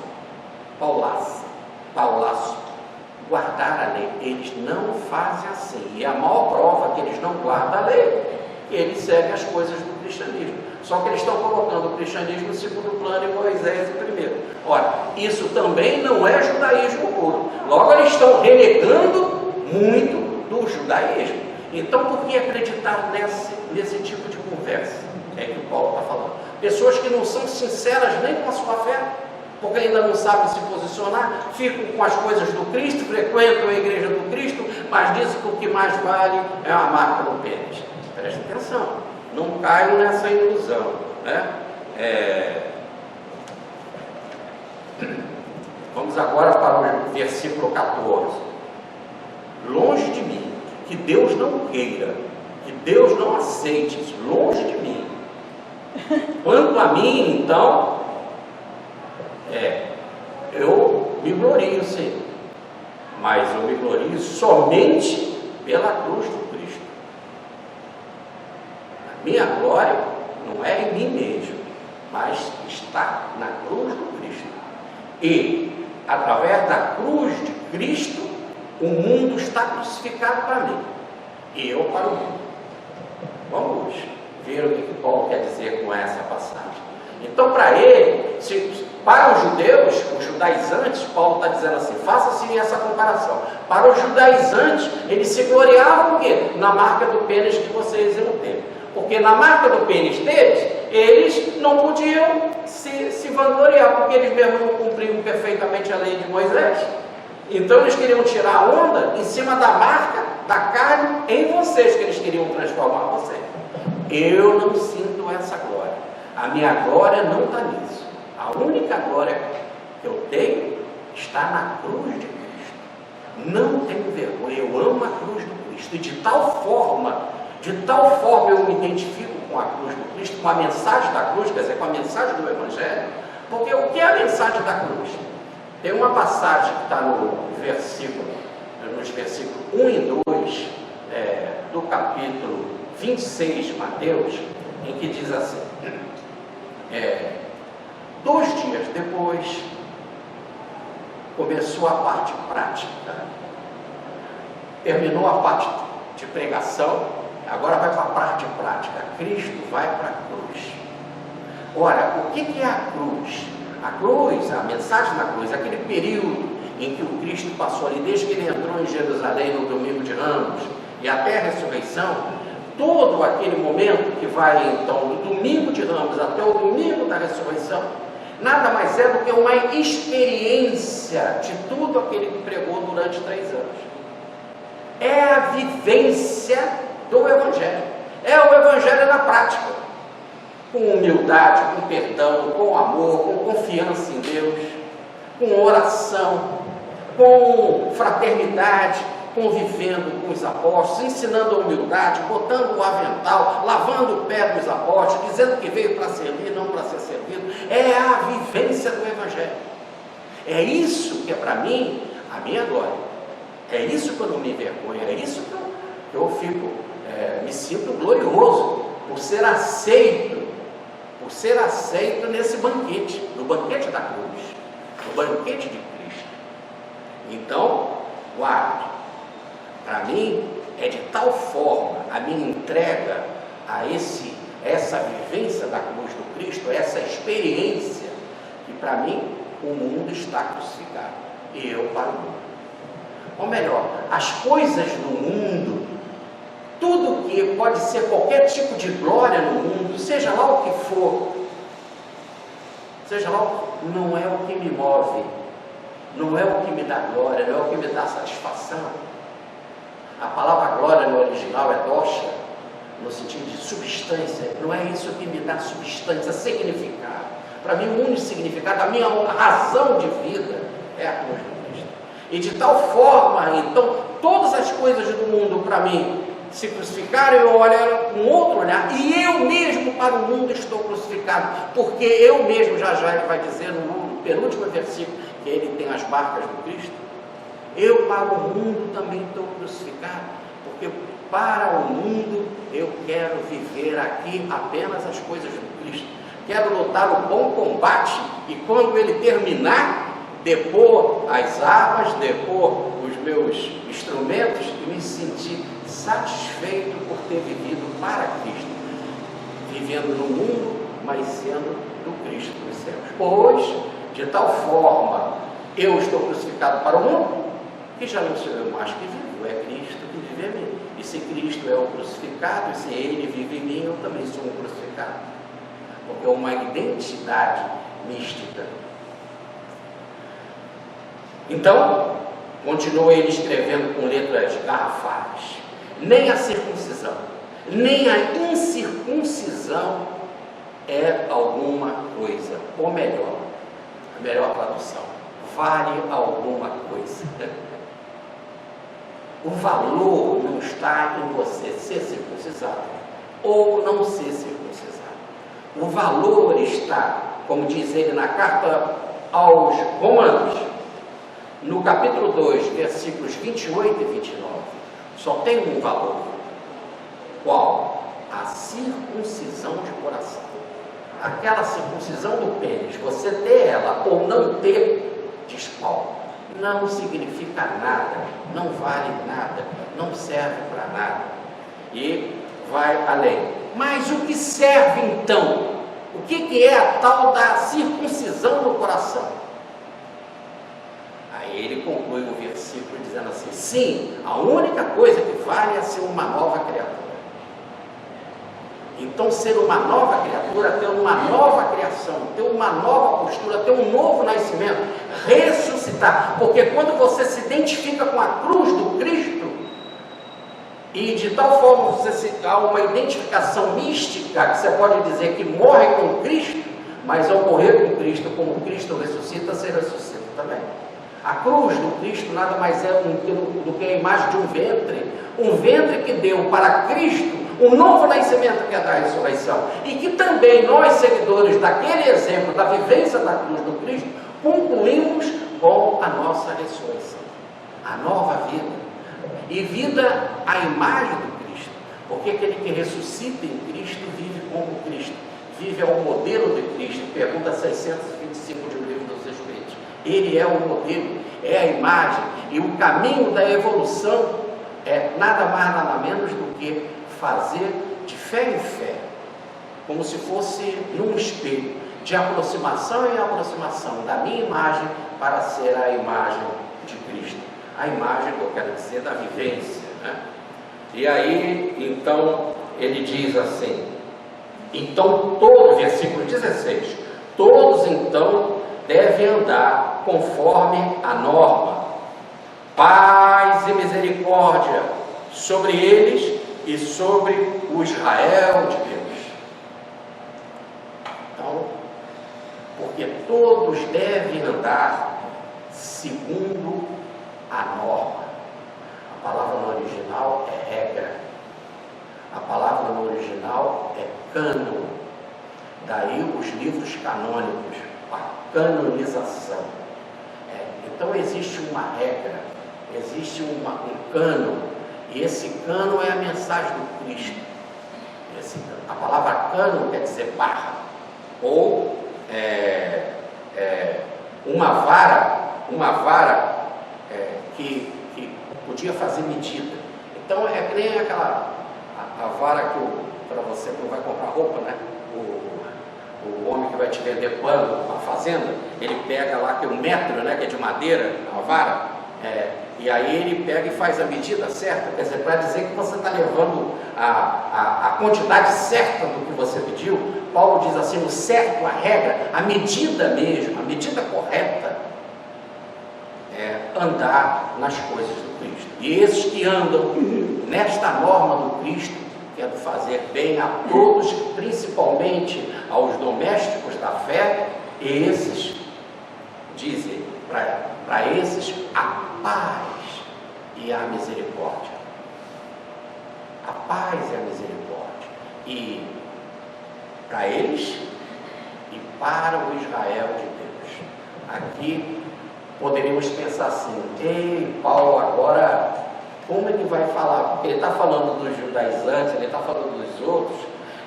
guardar a lei. Eles não fazem assim. E a maior prova que eles não guardam a lei, que eles seguem as coisas do cristianismo. Só que eles estão colocando o cristianismo em segundo plano e Moisés em primeiro. Ora, isso também não é judaísmo puro. Logo, eles estão renegando muito do judaísmo. Então, por que acreditar nesse tipo de conversa? É que o Paulo está falando. Pessoas que não são sinceras nem com a sua fé, porque ainda não sabem se posicionar, ficam com as coisas do Cristo, frequentam a igreja do Cristo, mas dizem que o que mais vale é a marca do pênis. Preste atenção, não caiam nessa ilusão, né? Vamos agora para o versículo 14. Longe de mim, que Deus não queira, que Deus não aceite isso, longe de mim. Quanto a mim, então, eu me glorio, sim, mas eu me glorio somente pela cruz do Cristo. A minha glória não é em mim mesmo, mas está na cruz do Cristo. E, através da cruz de Cristo, o mundo está crucificado para mim e eu para o mundo. Vamos ver o que Paulo quer dizer com essa passagem. Então, para ele, para os judeus, os judaizantes, Paulo está dizendo assim, faça-se essa comparação. Para os judaizantes, eles se gloriavam o quê? Na marca do pênis que vocês iam ter. Porque na marca do pênis deles, eles não podiam se vangloriar, porque eles mesmos não cumpriam perfeitamente a lei de Moisés. Então eles queriam tirar a onda em cima da marca da carne em vocês, que eles queriam transformar vocês. Eu não sinto essa glória. A minha glória não está nisso. A única glória que eu tenho está na cruz de Cristo. Não tenho vergonha, eu amo a cruz do Cristo. E de tal forma eu me identifico com a cruz do Cristo, com a mensagem da cruz, quer dizer, com a mensagem do Evangelho. Porque o que é a mensagem da cruz? Tem uma passagem que está nos versículos 1 e 2 do capítulo 26 de Mateus, em que diz assim: 2 dias depois começou a parte prática, terminou a parte de pregação, agora vai para a parte prática. Cristo vai para a cruz. Ora, o que é a cruz? A cruz, a mensagem da cruz, aquele período em que o Cristo passou ali, desde que ele entrou em Jerusalém no domingo de Ramos e até a ressurreição, todo aquele momento que vai então do domingo de Ramos até o domingo da ressurreição, nada mais é do que uma experiência de tudo aquele que pregou durante 3 anos. É a vivência do Evangelho. É o Evangelho na prática. Com humildade, com perdão, com amor, com confiança em Deus, com oração, com fraternidade, convivendo com os apóstolos, ensinando a humildade, botando o avental, lavando o pé dos apóstolos, dizendo que veio para servir, não para ser servido. É a vivência do Evangelho. É isso que é para mim a minha glória. É isso que eu não me envergonho, é isso que eu me sinto glorioso por ser aceito nesse banquete, no banquete da cruz, no banquete de Cristo. Então, guarde. Para mim, é de tal forma a minha entrega a essa vivência da cruz do Cristo, essa experiência, que para mim o mundo está crucificado e eu para o mundo. Ou melhor, as coisas do mundo, tudo que pode ser qualquer tipo de glória no mundo, seja lá o que for, não é o que me move, não é o que me dá glória, não é o que me dá satisfação. A palavra glória no original é dosha, no sentido de substância. Não é isso que me dá substância, significado. Para mim, o único significado, a minha razão de vida é a cruz do Cristo. E de tal forma, então, todas as coisas do mundo para mim se crucificaram, eu olho com outro olhar, e eu mesmo para o mundo estou crucificado, porque eu mesmo, já ele vai dizer no penúltimo versículo, que ele tem as marcas do Cristo. Eu para o mundo também estou crucificado, porque para o mundo eu quero viver aqui apenas as coisas do Cristo. Quero lutar o bom combate, e quando ele terminar, depor as armas, depor os meus instrumentos e me sentir satisfeito por ter vivido para Cristo, vivendo no mundo, mas sendo do Cristo dos céus. Pois, de tal forma, eu estou crucificado para o mundo, que já não sou eu mais que vivo, é Cristo que vive em mim. E se Cristo é o crucificado, e se Ele vive em mim, eu também sou um crucificado. Porque é uma identidade mística. Então, continua ele escrevendo com letras garrafais. Nem a circuncisão, nem a incircuncisão é alguma coisa. Ou melhor, a melhor tradução, vale alguma coisa. O valor não está em você ser circuncisado ou não ser circuncisado. O valor está, como diz ele na carta aos Romanos, no capítulo 2, versículos 28 e 29, só tem um valor. Qual? A circuncisão de coração. Aquela circuncisão do pênis, você ter ela ou não ter, diz Paulo, não significa nada, não vale nada, não serve para nada. E vai além. Mas o que serve então? O que é a tal da circuncisão do coração? Aí ele conclui o versículo dizendo assim: sim, a única coisa que vale é ser uma nova criatura. Então, ser uma nova criatura, ter uma nova criação, ter uma nova postura, ter um novo nascimento, ressuscitar. Porque quando você se identifica com a cruz do Cristo, e de tal forma você há uma identificação mística, que você pode dizer que morre com Cristo, mas ao morrer com Cristo, como Cristo ressuscita, você ressuscita também. A cruz do Cristo nada mais é do que a imagem de um ventre que deu para Cristo um novo nascimento, que é da ressurreição, e que também nós, seguidores daquele exemplo, da vivência da cruz do Cristo, concluímos com a nossa ressurreição, a nova vida, e vida à imagem do Cristo, porque aquele que ressuscita em Cristo vive como Cristo, vive ao modelo de Cristo. Pergunta 625 do Livro dos Espíritos. Ele é o modelo, é a imagem, e o caminho da evolução é nada mais, nada menos do que fazer de fé em fé, como se fosse num espelho, de aproximação em aproximação da minha imagem para ser a imagem de Cristo, a imagem que eu quero dizer da vivência, né? E aí, então, ele diz assim, então todo, versículo 16, todos então devem andar conforme a norma, paz e misericórdia sobre eles e sobre o Israel de Deus. Então, porque todos devem andar segundo a norma. A palavra no original é regra. A palavra no original é cânon. Daí os livros canônicos, a canonização. Então existe uma regra, existe um cânon. E esse cânon é a mensagem do Cristo. A palavra cânon quer dizer barra, ou uma vara que podia fazer medida. Então é que nem aquela a vara que para você que não vai comprar roupa, né? O homem que vai te vender pano na fazenda, ele pega lá que é 1 metro, né? Que é de madeira, a vara. E aí ele pega e faz a medida certa, quer dizer, para dizer que você está levando a quantidade certa do que você pediu. Paulo diz assim, o certo, a regra, a medida mesmo, a medida correta é andar nas coisas do Cristo. E esses que andam nesta norma do Cristo, quero fazer bem a todos, principalmente aos domésticos da fé, esses dizem, para esses, a paz e a misericórdia. paz e a misericórdia. E para eles e para o Israel de Deus. Aqui poderíamos pensar assim: ei, Paulo, agora como ele vai falar? Porque ele está falando dos judaizantes, ele está falando dos outros,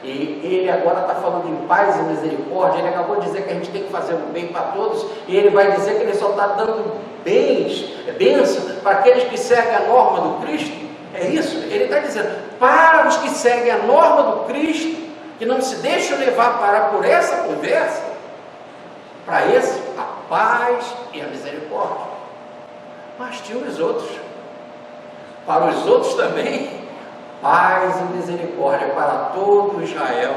e ele agora está falando em paz e misericórdia. Ele acabou de dizer que a gente tem que fazer o bem para todos, e ele vai dizer que ele só está dando bênção para aqueles que seguem a norma do Cristo. É isso? Ele está dizendo, para os que seguem a norma do Cristo, que não se deixam levar por essa conversa, para esse, a paz e a misericórdia. Mas tinha os outros. Para os outros também, paz e misericórdia para todo Israel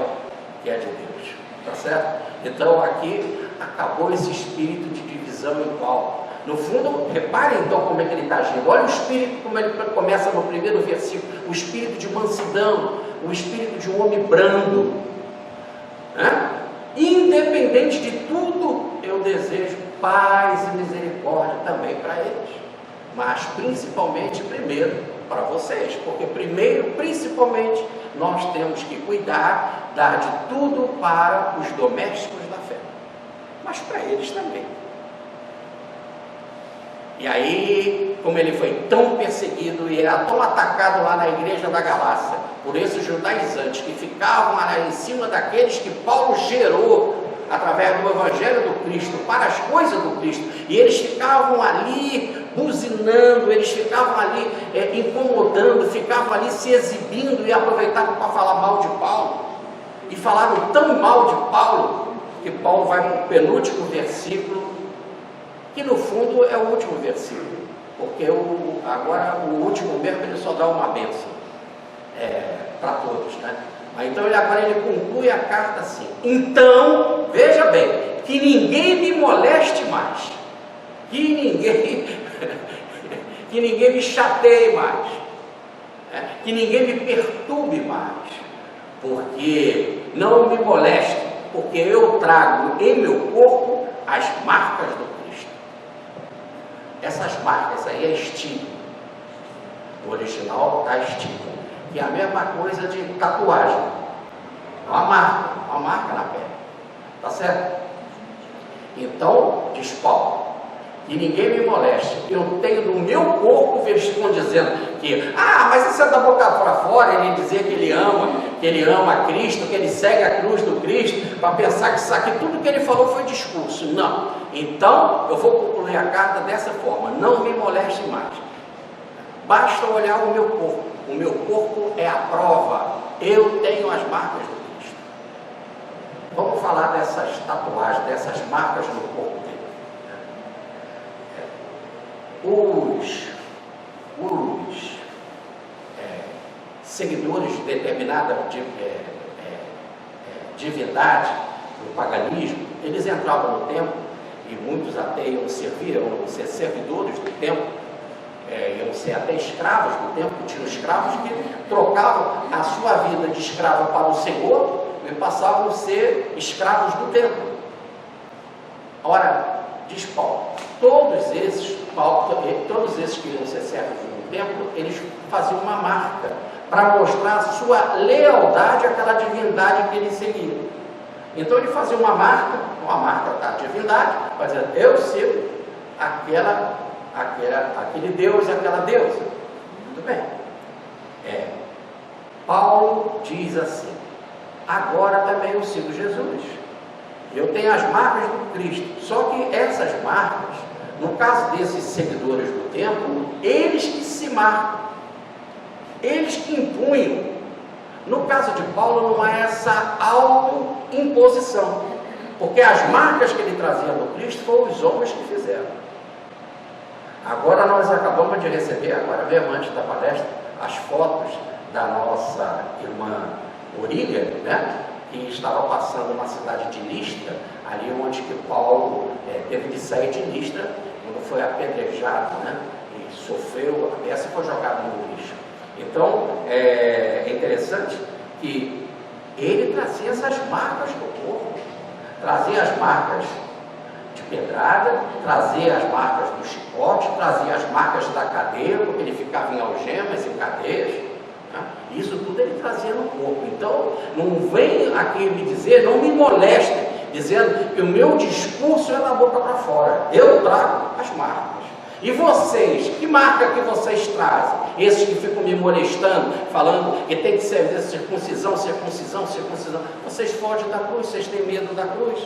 que é de Deus. Tá certo? Então aqui acabou esse espírito de divisão em Paulo. No fundo, reparem então como é que ele está agindo. Olha o espírito, como ele começa no primeiro versículo: o espírito de mansidão, o espírito de um homem brando. Independente de tudo, eu desejo paz e misericórdia também para eles, mas principalmente primeiro para vocês, porque primeiro, principalmente, nós temos que cuidar, dar de tudo para os domésticos da fé, mas para eles também. E aí, como ele foi tão perseguido e era tão atacado lá na igreja da Galácia, por esses judaizantes que ficavam lá em cima daqueles que Paulo gerou através do Evangelho do Cristo, para as coisas do Cristo, e eles ficavam ali buzinando, eles ficavam ali incomodando, ficavam ali se exibindo e aproveitavam para falar mal de Paulo, e falaram tão mal de Paulo, que Paulo vai para o penúltimo versículo, que no fundo é o último versículo, porque agora o último mesmo ele só dá uma bênção para todos, né? Então agora ele conclui a carta assim: então, veja bem, que ninguém me moleste mais, que ninguém me chateie mais, que ninguém me perturbe mais, porque não me moleste, porque eu trago em meu corpo as marcas do Cristo. Essas marcas aí é estigma. O original está estigma, que é a mesma coisa de tatuagem. Uma marca na pele. Tá certo? Então, diz Paulo, que ninguém me moleste. Eu tenho no meu corpo, eles estão dizendo que, mas isso é da boca para fora, ele dizer que ele ama Cristo, que ele segue a cruz do Cristo, para pensar que isso aqui, tudo que ele falou foi discurso. Não. Então, eu vou concluir a carta dessa forma: não me moleste mais. Basta olhar o meu corpo. O meu corpo é a prova. Eu tenho as marcas do Cristo. Vamos falar dessas tatuagens, dessas marcas no corpo dele. Os seguidores de determinada divindade, do paganismo, eles entravam no templo, e muitos até iam ser servidores do templo, iam ser até escravos do templo. Tinham escravos que trocavam a sua vida de escravo para o Senhor e passavam a ser escravos do templo. Ora, diz Paulo, todos esses que iam ser servos no templo, eles faziam uma marca para mostrar a sua lealdade àquela divindade que eles seguiam. Então ele fazia uma marca da divindade, para dizer: eu sigo aquele Deus, aquela deusa. Muito bem. Paulo diz assim: agora também eu sigo Jesus. Eu tenho as marcas do Cristo. Só que essas marcas, no caso desses seguidores do templo, eles que se marcam, eles que impunham. No caso de Paulo não há essa auto-imposição, porque as marcas que ele trazia no Cristo foram os homens que fizeram. Agora nós acabamos de receber, agora mesmo antes da palestra, as fotos da nossa irmã Orília, né, que estava passando na cidade de Listra, ali onde que Paulo teve de sair de Listra, quando foi apedrejado, né, e sofreu a peça e foi jogado no lixo. Então, é interessante que ele trazia essas marcas do corpo, trazia as marcas de pedrada, trazia as marcas do chicote, trazia as marcas da cadeia, porque ele ficava em algemas e cadeias, Né? Isso tudo ele trazia no corpo. Então, não vem aqui me dizer, não me molestem, dizendo que o meu discurso é da boca para fora. Eu trago as marcas. E vocês, que marca que vocês trazem? Esses que ficam me molestando, falando que tem que ser circuncisão, circuncisão, circuncisão. Vocês fogem da cruz, vocês têm medo da cruz.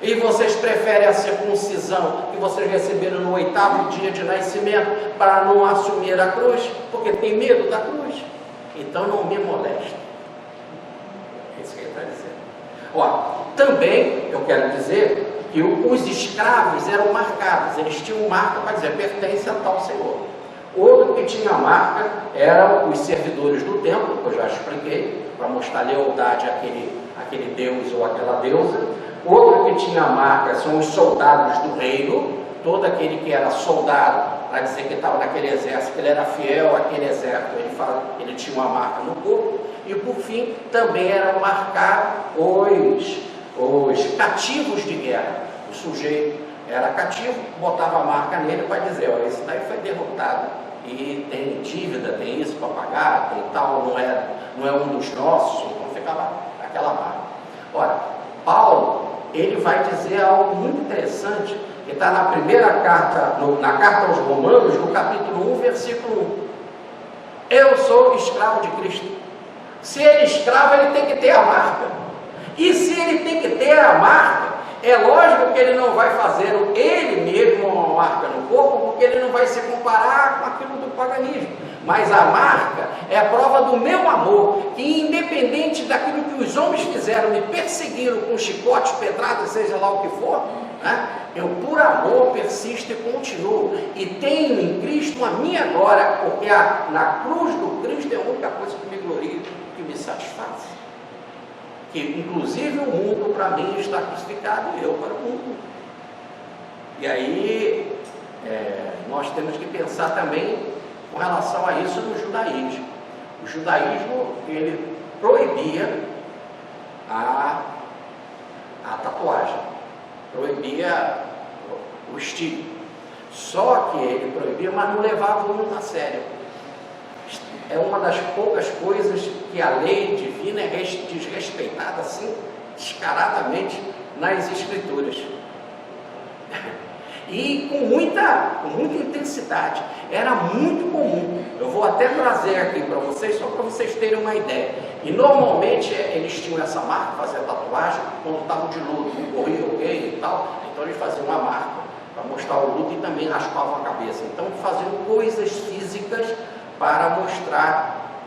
E vocês preferem a circuncisão que vocês receberam no 8º dia de nascimento para não assumir a cruz, porque tem medo da cruz. Então não me molestem. É isso que ele está dizendo. Ó, também eu quero dizer que os escravos eram marcados, eles tinham marca para dizer, pertence a tal senhor. Outro que tinha marca eram os servidores do templo, que eu já expliquei, para mostrar lealdade àquele deus ou àquela deusa. Outro que tinha marca são os soldados do reino, todo aquele que era soldado, para dizer que estava naquele exército, que ele era fiel àquele exército, ele tinha uma marca no corpo. E por fim, também eram marcados os cativos de guerra. O sujeito era cativo, botava a marca nele para dizer, ó, esse daí foi derrotado e tem dívida, tem isso para pagar, tem tal, não é um dos nossos, então ficava aquela marca. Ora, Paulo, ele vai dizer algo muito interessante, que está na primeira carta, na carta aos Romanos, no capítulo 1, versículo 1. Eu sou escravo de Cristo. Se ele é escravo, ele tem que ter a marca. E se ele tem que ter a marca, é lógico que ele não vai fazer ele mesmo uma marca no corpo, porque ele não vai se comparar com aquilo do paganismo. Mas a marca é a prova do meu amor, que independente daquilo que os homens fizeram, me perseguiram com chicotes, pedradas, seja lá o que for, né? Eu por amor persisto e continuo, e tenho em Cristo a minha glória, porque na cruz do Cristo é a única coisa que me gloria, que me satisfaz. Que inclusive o mundo para mim está crucificado e eu para o mundo. E aí nós temos que pensar também com relação a isso no judaísmo. O judaísmo, ele proibia a tatuagem, proibia o estilo. Só que ele proibia, mas não levava muito a sério. É uma das poucas coisas que a lei divina é desrespeitada assim, descaradamente nas Escrituras. E com muita intensidade. Era muito comum. Eu vou até trazer aqui para vocês, só para vocês terem uma ideia. E normalmente eles tinham essa marca, fazer tatuagem, quando estavam de luto, não corria alguém e tal. Então eles faziam uma marca para mostrar o luto e também raspavam a cabeça. Então faziam coisas físicas para mostrar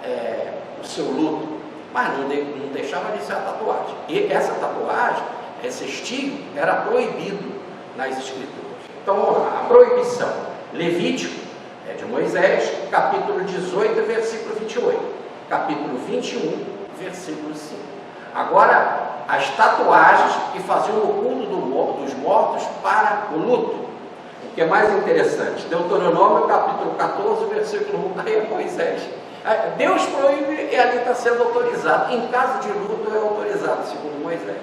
o seu luto, mas não deixava de ser a tatuagem. E essa tatuagem, esse estilo, era proibido nas Escrituras. Então, a proibição, Levítico, é de Moisés, capítulo 18, versículo 28, capítulo 21, versículo 5. Agora, as tatuagens que faziam o culto dos mortos para o luto. O que é mais interessante, Deuteronômio capítulo 14, versículo 1, aí é Moisés. Deus proíbe e ali está sendo autorizado. Em caso de luto é autorizado, segundo Moisés.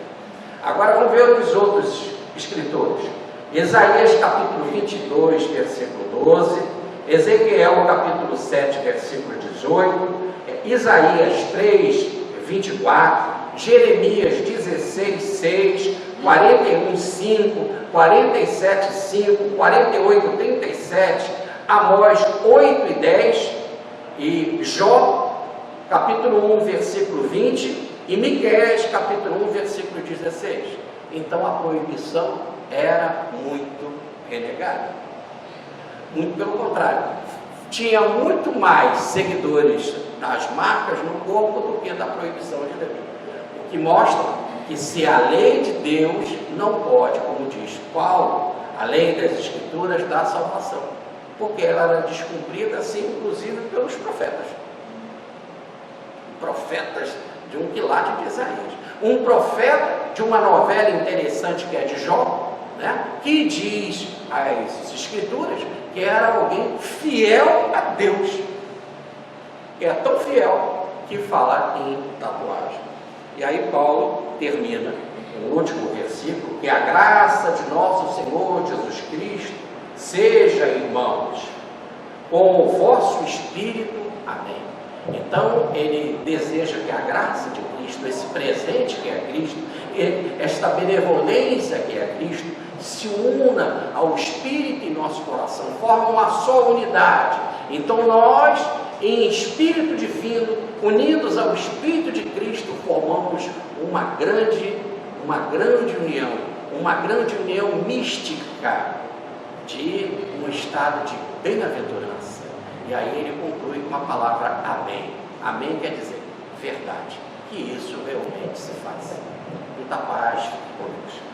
Agora vamos ver os outros escritores. Isaías capítulo 22, versículo 12. Ezequiel capítulo 7, versículo 18. Isaías 3, 24. Jeremias 16, 6. 41, 5, 47, 5, 48, 37, Amós 8 e 10, e Jó, capítulo 1, versículo 20, e Miqueias, capítulo 1, versículo 16. Então a proibição era muito renegada. Muito pelo contrário, tinha muito mais seguidores das marcas no corpo do que da proibição de Deus. O que mostra que se a lei de Deus não pode, como diz Paulo, a lei das Escrituras dá salvação, porque ela era descumprida assim, inclusive pelos profetas. Profetas de um quilate de Isaías. Um profeta de uma novela interessante que é de Jó, né, que diz as Escrituras que era alguém fiel a Deus, que é tão fiel que fala em tatuagem. E aí Paulo termina o último versículo, que a graça de nosso Senhor Jesus Cristo seja, irmãos, com o vosso espírito. Amém. Então, ele deseja que a graça de Cristo, esse presente que é Cristo, esta benevolência que é Cristo, se una ao Espírito em nosso coração, formam uma só unidade. Então nós, em Espírito divino, unidos ao Espírito de Cristo, formamos uma grande união mística de um estado de bem-aventurança. E aí ele conclui com a palavra amém. Amém quer dizer verdade. Que isso realmente se faz. Muita paz, fique conosco.